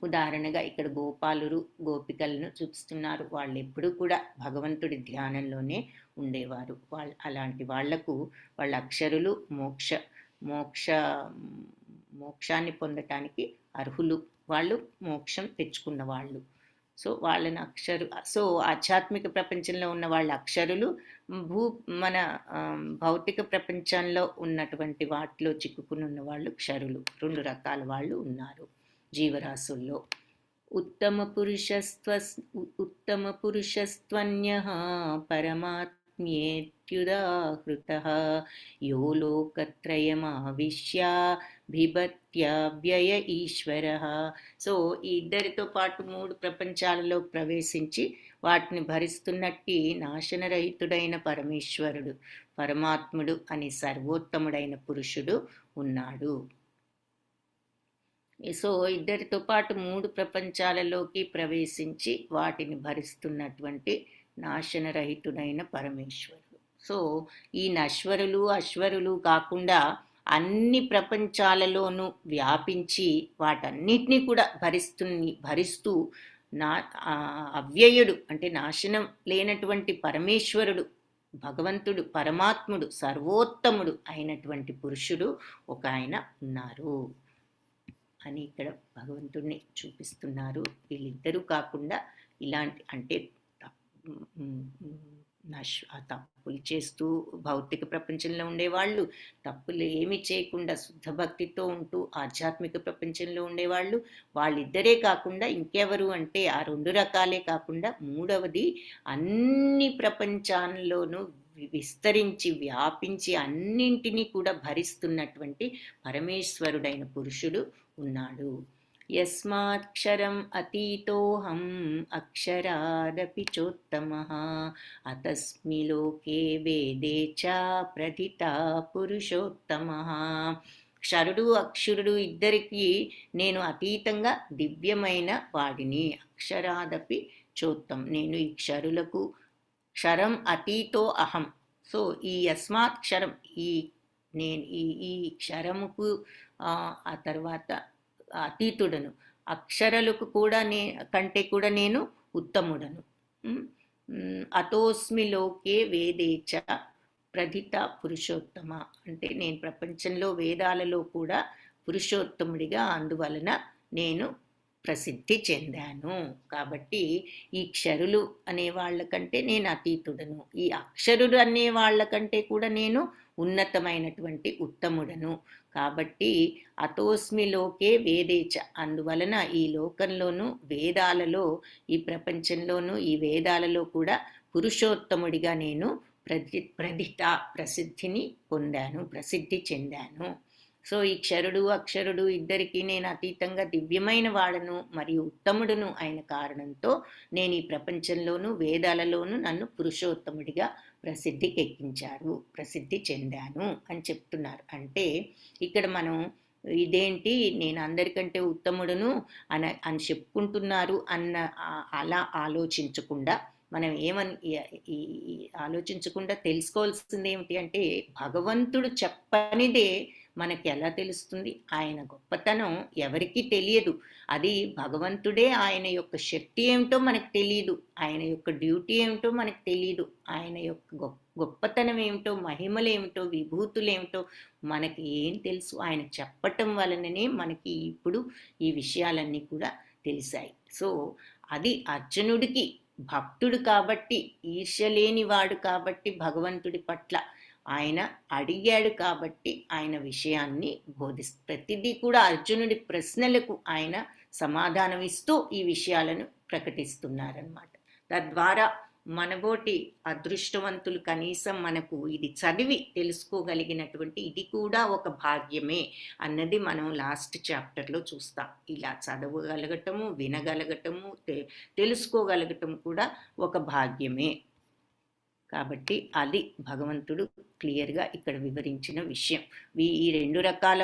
ఉదాహరణగా ఇక్కడ గోపాలురు గోపికలను చూపిస్తున్నారు. వాళ్ళు ఎప్పుడు కూడా భగవంతుడి ధ్యానంలోనే ఉండేవారు. అలాంటి వాళ్లకు వాళ్ళ అక్షరులు మోక్షాన్ని పొందటానికి అర్హులు. వాళ్ళు మోక్షం తెచ్చుకున్న వాళ్ళు. సో వాళ్ళని సో ఆధ్యాత్మిక ప్రపంచంలో ఉన్న వాళ్ళ అక్షరులు, మన భౌతిక ప్రపంచంలో ఉన్నటువంటి వాటిలో చిక్కుకుని ఉన్న వాళ్ళు క్షరులు. రెండు రకాల వాళ్ళు ఉన్నారు జీవరాశుల్లో. ఉత్తమ పురుషస్త్వన్యః పరమాత్మ్యేత్యుదాహృతః యో లోకత్రయమావిశ్య బిభత్యవ్యయ ఈశ్వరః. సో ఈ ఇద్దరితో పాటు మూడు ప్రపంచాలలో ప్రవేశించి వాటిని భరిస్తున్నట్టి నాశనరహితుడైన పరమేశ్వరుడు, పరమాత్ముడు అని సర్వోత్తముడైన పురుషుడు ఉన్నాడు. సో ఇద్దరితో పాటు మూడు ప్రపంచాలలోకి ప్రవేశించి వాటిని భరిస్తున్నటువంటి నాశనరహితుడైన పరమేశ్వరుడు. సో ఈ నశ్వరులు అశ్వరులు కాకుండా అన్ని ప్రపంచాలలోనూ వ్యాపించి వాటన్నిటినీ కూడా భరిస్తూ అవ్యయుడు అంటే నాశనం లేనటువంటి పరమేశ్వరుడు, భగవంతుడు, పరమాత్ముడు, సర్వోత్తముడు అయినటువంటి పురుషుడు ఒక ఆయన ఉన్నారు అని ఇక్కడ భగవంతుడిని చూపిస్తున్నారు. వీళ్ళిద్దరూ కాకుండా ఇలాంటి అంటే తప్పులు చేస్తూ భౌతిక ప్రపంచంలో ఉండేవాళ్ళు, తప్పులు ఏమి చేయకుండా శుద్ధ భక్తితో ఉంటూ ఆధ్యాత్మిక ప్రపంచంలో ఉండేవాళ్ళు, వాళ్ళిద్దరే కాకుండా ఇంకెవరు అంటే ఆ రెండు రకాలే కాకుండా మూడవది అన్ని ప్రపంచాల్లోనూ విస్తరించి వ్యాపించి అన్నింటినీ కూడా భరిస్తున్నటువంటి పరమేశ్వరుడైన పురుషుడు ఉన్నాడు. యస్మాక్షరం అతీతోహం అక్షరాదపి చోత్తమః అతస్మి లోకే వేదే చ ప్రథితా పురుషోత్తమః. క్షరుడు అక్షరుడు ఇద్దరికి నేను అతీతంగా దివ్యమైన వాడిని. అక్షరాదపి చోత్తం, నేను ఈ క్షరులకు క్షరం అతీతో అహం. సో ఈ యస్మాత్ క్షరం, నేను ఈ క్షరముకు ఆ తర్వాత అతీతుడను, అక్షరలకు కూడా కంటే కూడా నేను ఉత్తముడను. అతోస్మి లోకే వేదేచ ప్రథిత పురుషోత్తమ, అంటే నేను ప్రపంచంలో వేదాలలో కూడా పురుషోత్తముడిగా అందువలన నేను ప్రసిద్ధి చెందాను. కాబట్టి ఈ క్షరులు అనే వాళ్ళకంటే నేను అతీతుడను, ఈ అక్షరుడు అనే వాళ్ళకంటే కూడా నేను ఉన్నతమైనటువంటి ఉత్తముడను. కాబట్టి అతోస్మి లోకే వేదేచ, అందువలన ఈ లోకంలోనూ వేదాలలో ఈ ప్రపంచంలోనూ ఈ వేదాలలో కూడా పురుషోత్తముడిగా నేను ప్రసిద్ధి చెందాను. సో ఈ క్షరుడు అక్షరుడు ఇద్దరికీ నేను అతీతంగా దివ్యమైన వాడను మరియు ఉత్తముడును అయిన కారణంతో నేను ఈ ప్రపంచంలోనూ వేదాలలోనూ నన్ను పురుషోత్తముడిగా ప్రసిద్ధి చెందాను అని చెప్తున్నారు. అంటే ఇక్కడ మనం ఇదేంటి నేను అందరికంటే ఉత్తముడును అని చెప్పుకుంటున్నారు అన్న అలా ఆలోచించకుండా మనం ఆలోచించకుండా తెలుసుకోవాల్సింది ఏమిటి అంటే భగవంతుడు చెప్పనిదే మనకి ఎలా తెలుస్తుంది? ఆయన గొప్పతనం ఎవరికీ తెలియదు. అది భగవంతుడే, ఆయన యొక్క శక్తి ఏమిటో మనకు తెలియదు, ఆయన యొక్క డ్యూటీ ఏమిటో మనకు తెలియదు, ఆయన యొక్క గొప్పతనం ఏమిటో, మహిమలేమిటో, విభూతులేమిటో మనకి ఏం తెలుసు? ఆయన చెప్పటం వలననే మనకి ఇప్పుడు ఈ విషయాలన్నీ కూడా తెలిసాయి. సో అది అర్జునుడికి భక్తుడు కాబట్టి, ఈర్ష్య లేనివాడు కాబట్టి భగవంతుడి పట్ల ఆయన అడిగాడు కాబట్టి ఆయన విషయాన్ని ప్రతిదీ కూడా అర్జునుడి ప్రశ్నలకు ఆయన సమాధానం ఇస్తూ ఈ విషయాలను ప్రకటిస్తున్నారన్నమాట. తద్వారా మనబోటి అదృష్టవంతులు కనీసం మనకు ఇది చదివి తెలుసుకోగలిగినటువంటి ఇది కూడా ఒక భాగ్యమే అన్నది మనం లాస్ట్ చాప్టర్లో చూస్తాం. ఇలా చదవగలగటము, వినగలగటము, తెలుసుకోగలగటం కూడా ఒక భాగ్యమే. కాబట్టి అది భగవంతుడు క్లియర్గా ఇక్కడ వివరించిన విషయం. ఈ రెండు రకాల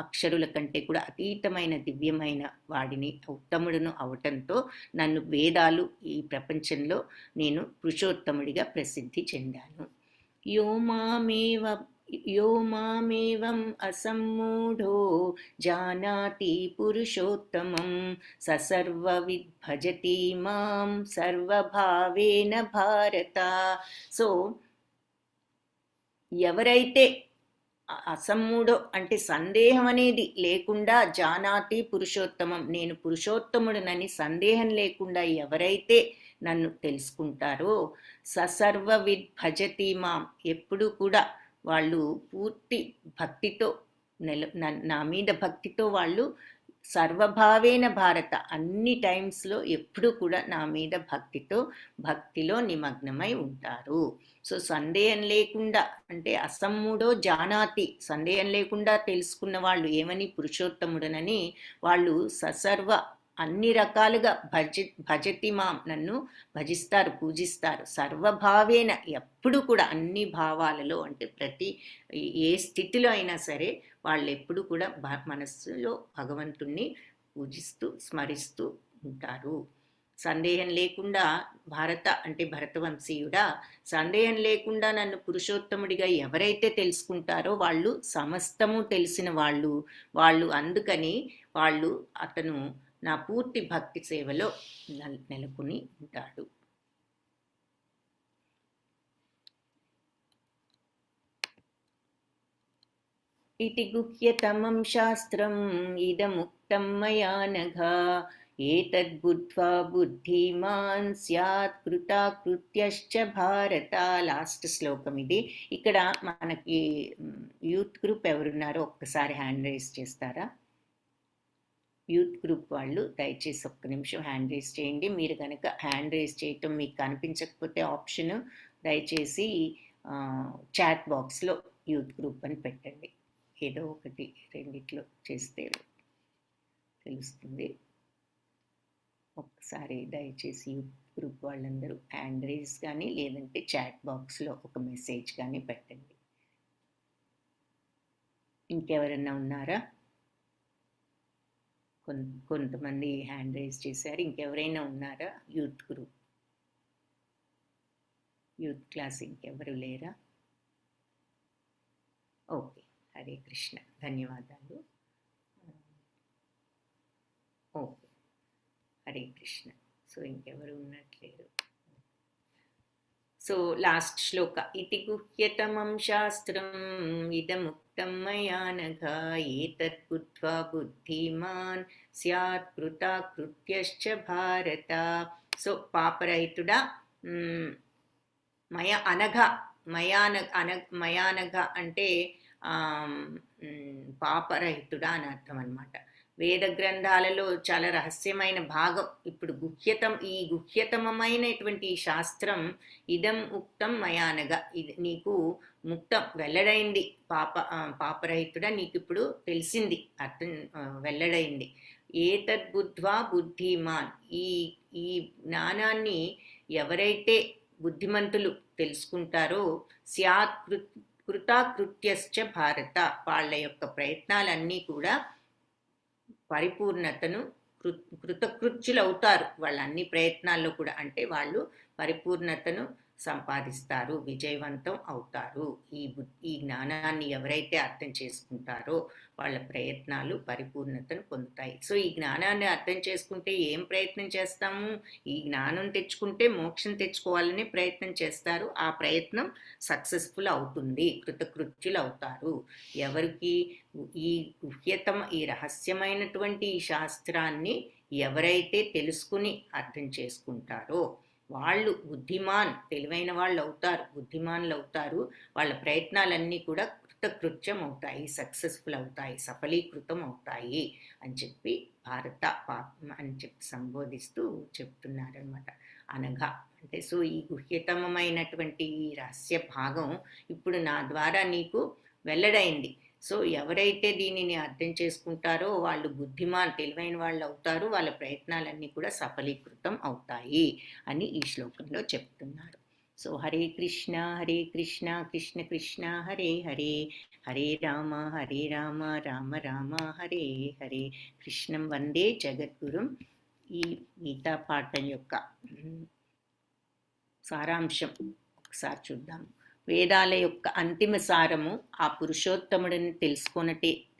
అక్షరుల కంటే కూడా అతీతమైన దివ్యమైన వాడిని, ఉత్తముడును అవటంతో నన్ను వేదాలు ఈ ప్రపంచంలో నేను పురుషోత్తముడిగా ప్రసిద్ధి చెందాను. యో మామేవం అసమ్మూఢో జానాతి పురుషోత్తమం స సర్వవిద్ భజతి మాం సర్వభావేన భారత. సో ఎవరైతే అసమ్మూఢో అంటే సందేహం అనేది లేకుండా, జానాతి పురుషోత్తమం నేను పురుషోత్తముడునని సందేహం లేకుండా ఎవరైతే నన్ను తెలుసుకుంటారో, ససర్వవిద్ భజతి మాం ఎప్పుడు కూడా వాళ్ళు పూర్తి భక్తితో నా మీద భక్తితో వాళ్ళు సర్వభావేన భారత అన్ని టైమ్స్లో ఎప్పుడు కూడా నా మీద భక్తిలో నిమగ్నమై ఉంటారు. సో సందేహం లేకుండా అంటే అసమ్మూఢో జానాతి సందేహం లేకుండా తెలుసుకున్న వాళ్ళు ఏమని పురుషోత్తముడనని వాళ్ళు ససర్వ అన్ని రకాలుగా భజతి మాం నన్ను భజిస్తారు, పూజిస్తారు. సర్వభావేన ఎప్పుడు కూడా అన్ని భావాలలో అంటే ప్రతి ఏ స్థితిలో అయినా సరే వాళ్ళు ఎప్పుడు కూడా మనస్సులో భగవంతుణ్ణి పూజిస్తూ స్మరిస్తూ ఉంటారు. సందేహం లేకుండా భారత అంటే భరతవంశీయుడా, సందేహం లేకుండా నన్ను పురుషోత్తముడిగా ఎవరైతే తెలుసుకుంటారో వాళ్ళు సమస్తము తెలిసిన వాళ్ళు అందుకని అతను నా పూర్తి భక్తి సేవలో నెలకొని ఉంటాడు. ఇతి గుహ్యతమం శాస్త్రం ఇదముక్తం మయా నఘ ఏతద్బుద్ధ్వా బుద్ధిమాన్ స్యాత్ కృతాకృత్యశ్చ భారత. లాస్ట్ శ్లోకం ఇది. ఇక్కడ మనకి యూత్ గ్రూప్ ఎవరున్నారో ఒక్కసారి హ్యాండ్ రైజ్ చేస్తారా? యూత్ గ్రూప్ వాళ్ళు దయచేసి ఒక్క నిమిషం హ్యాండ్ రైజ్ చేయండి. మీరు కనుక హ్యాండ్ రైజ్ చేయటం మీకు కనిపించకపోతే ఆప్షన్ దయచేసి చాట్ బాక్స్లో యూత్ గ్రూప్ అని పెట్టండి. ఏదో ఒకటి రెండిట్లో చేస్తే తెలుస్తుంది. ఒక్కసారి దయచేసి యూత్ గ్రూప్ వాళ్ళందరూ హ్యాండ్ రైజ్ కానీ లేదంటే చాట్ బాక్స్లో ఒక మెసేజ్ కానీ పెట్టండి. ఇంకెవరన్నా ఉన్నారా? కొంతమంది హ్యాండ్ రైజ్ చేశారు. ఇంకెవరైనా ఉన్నారా? యూత్ గ్రూప్, యూత్ క్లాస్ ఇంకెవరు లేరా? ఓకే, హరే కృష్ణ, ధన్యవాదాలు. ఓకే, హరే కృష్ణ. సో ఇంకెవరు ఉన్నట్లేరు. సో లాస్ట్ శ్లోక. ఇతి గుహ్యతమం శాస్త్రం ఇదముక్తం మయా నఘ ఏతద్బుద్ధ్వా బుద్ధిమాన్ స్యాత్ కృతాకృత్యశ్చ భారత. సో పాపరహితుడా, మయానఘ అంటే పాపరహితుడా అని అర్థం అన్నమాట. వేద గ్రంథాలలో చాలా రహస్యమైన భాగం. ఇప్పుడు ఈ గుహ్యతమమైనటువంటి శాస్త్రం ఇదం ఉక్తం మయానగా, ఇది నీకు ముక్తం వెల్లడైంది. పాపరహితుడా నీకిప్పుడు తెలిసింది, అర్థం వెల్లడైంది. ఏతద్బుద్ధ్వా బుద్ధిమాన్, ఈ ఈ జ్ఞానాన్ని ఎవరైతే బుద్ధిమంతులు తెలుసుకుంటారో స్యాత్ కృతాకృత్యశ్చ భారత, వాళ్ళ యొక్క ప్రయత్నాలన్నీ కూడా పరిపూర్ణతను కృతకృత్యులు అవుతారు. వాళ్ళ అన్ని ప్రయత్నాల్లో కూడా, అంటే వాళ్ళు పరిపూర్ణతను సంపాదిస్తారు, విజయవంతం అవుతారు. ఈ జ్ఞానాన్ని ఎవరైతే అర్థం చేసుకుంటారో వాళ్ళ ప్రయత్నాలు పరిపూర్ణతను పొందుతాయి. సో ఈ జ్ఞానాన్ని అర్థం చేసుకుంటే ఏం ప్రయత్నం చేస్తాము? ఈ జ్ఞానం తెచ్చుకుంటే మోక్షం తెచ్చుకోవాలని ప్రయత్నం చేస్తారు. ఆ ప్రయత్నం సక్సెస్ఫుల్ అవుతుంది, కృతకృత్యులు అవుతారు. ఎవరికి ఈ ఈ రహస్యమైనటువంటి ఈ శాస్త్రాన్ని ఎవరైతే తెలుసుకుని అర్థం చేసుకుంటారో వాళ్ళు బుద్ధిమాన్, తెలివైన వాళ్ళు అవుతారు, బుద్ధిమానులు అవుతారు. వాళ్ళ ప్రయత్నాలన్నీ కూడా కృతకృత్యం అవుతాయి, సక్సెస్ఫుల్ అవుతాయి, సఫలీకృతం అవుతాయి అని చెప్పి భారత అని చెప్పి సంబోధిస్తూ చెప్తున్నారనమాట. అనగా అంటే సో ఈ గుహ్యతమమైనటువంటి ఈ రహస్య భాగం ఇప్పుడు నా ద్వారా నీకు వెల్లడైంది. సో ఎవరైతే దీనిని అర్థం చేసుకుంటారో వాళ్ళు బుద్ధిమాన్, తెలివైన వాళ్ళు అవుతారు. వాళ్ళ ప్రయత్నాలన్నీ కూడా సఫలీకృతం అవుతాయి అని ఈ శ్లోకంలో చెప్తున్నారు. సో హరే కృష్ణ కృష్ణ కృష్ణ హరే హరే, హరే రామ రామ రామ హరే హరే. కృష్ణం వందే జగద్గురుం. ఈ గీతా పాఠం యొక్క సారాంశం ఒకసారి చూద్దాం. వేదాల యొక్క అంతిమ సారము ఆ పురుషోత్తముడిని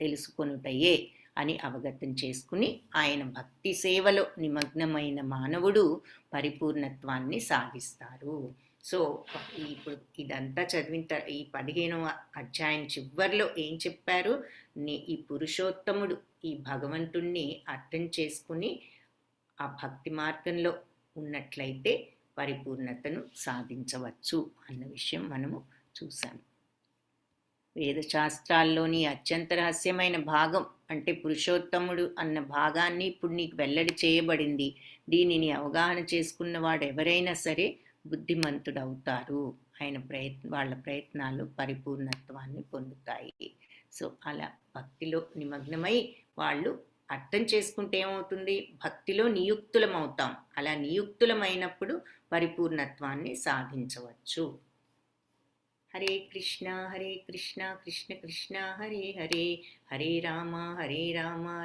తెలుసుకొనుటయే అని అవగతం చేసుకుని ఆయన భక్తి సేవలో నిమగ్నమైన మానవుడు పరిపూర్ణత్వాన్ని సాధిస్తారు. సో ఇప్పుడు ఇదంతా చదివిన ఈ 15వ అధ్యాయం చివరిలో ఏం చెప్పారు? ఈ పురుషోత్తముడు ఈ భగవంతుణ్ణి అర్థం చేసుకుని ఆ భక్తి మార్గంలో ఉన్నట్లయితే పరిపూర్ణతను సాధించవచ్చు అన్న విషయం మనము చూసాము. వేదశాస్త్రాల్లోని అత్యంత రహస్యమైన భాగం అంటే పురుషోత్తముడు అన్న భాగాన్ని ఇప్పుడు నీకు వెల్లడి చేయబడింది. దీనిని అవగాహన చేసుకున్న వాడు ఎవరైనా సరే బుద్ధిమంతుడవుతారు. వాళ్ళ ప్రయత్నాలు పరిపూర్ణత్వాన్ని పొందుతాయి. సో అలా భక్తిలో నిమగ్నమై వాళ్ళు అర్థం చేసుకుంటే ఏమవుతుంది? భక్తిలో నియుక్తులమవుతాం. అలా నియుక్తులమైనప్పుడు పరిపూర్ణత్వాన్ని సాధించవచ్చు. హరే కృష్ణ కృష్ణ కృష్ణ హరే హరే, హరే రామ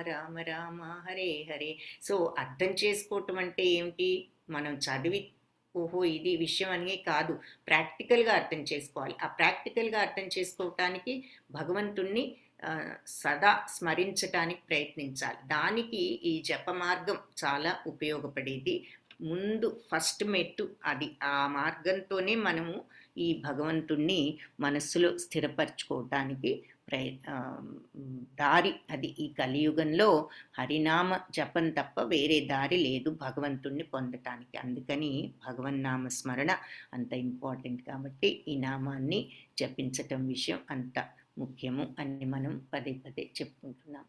రామ రామ హరే హరే. సో అర్థం చేసుకోవటం అంటే ఏమిటి? మనం చదివి ఓహో ఇది విషయం అనే కాదు, ప్రాక్టికల్గా అర్థం చేసుకోవాలి. ఆ ప్రాక్టికల్గా అర్థం చేసుకోవటానికి భగవంతుణ్ణి సదా స్మరించటానికి ప్రయత్నించాలి. దానికి ఈ జప మార్గం చాలా ఉపయోగపడేది. ముందు ఫస్ట్ మెట్టు అది. ఆ మార్గంతోనే మనము ఈ భగవంతుణ్ణి మనస్సులో స్థిరపరచుకోవటానికి దారి అది. ఈ కలియుగంలో హరినామ జపం తప్ప వేరే దారి లేదు భగవంతుణ్ణి పొందటానికి. అందుకని భగవన్నామ స్మరణ అంత ఇంపార్టెంట్. కాబట్టి ఈ నామాన్ని జపించటం విషయం అంత ముఖ్యము అని మనం పదే పదే చెప్పుకుంటున్నాం.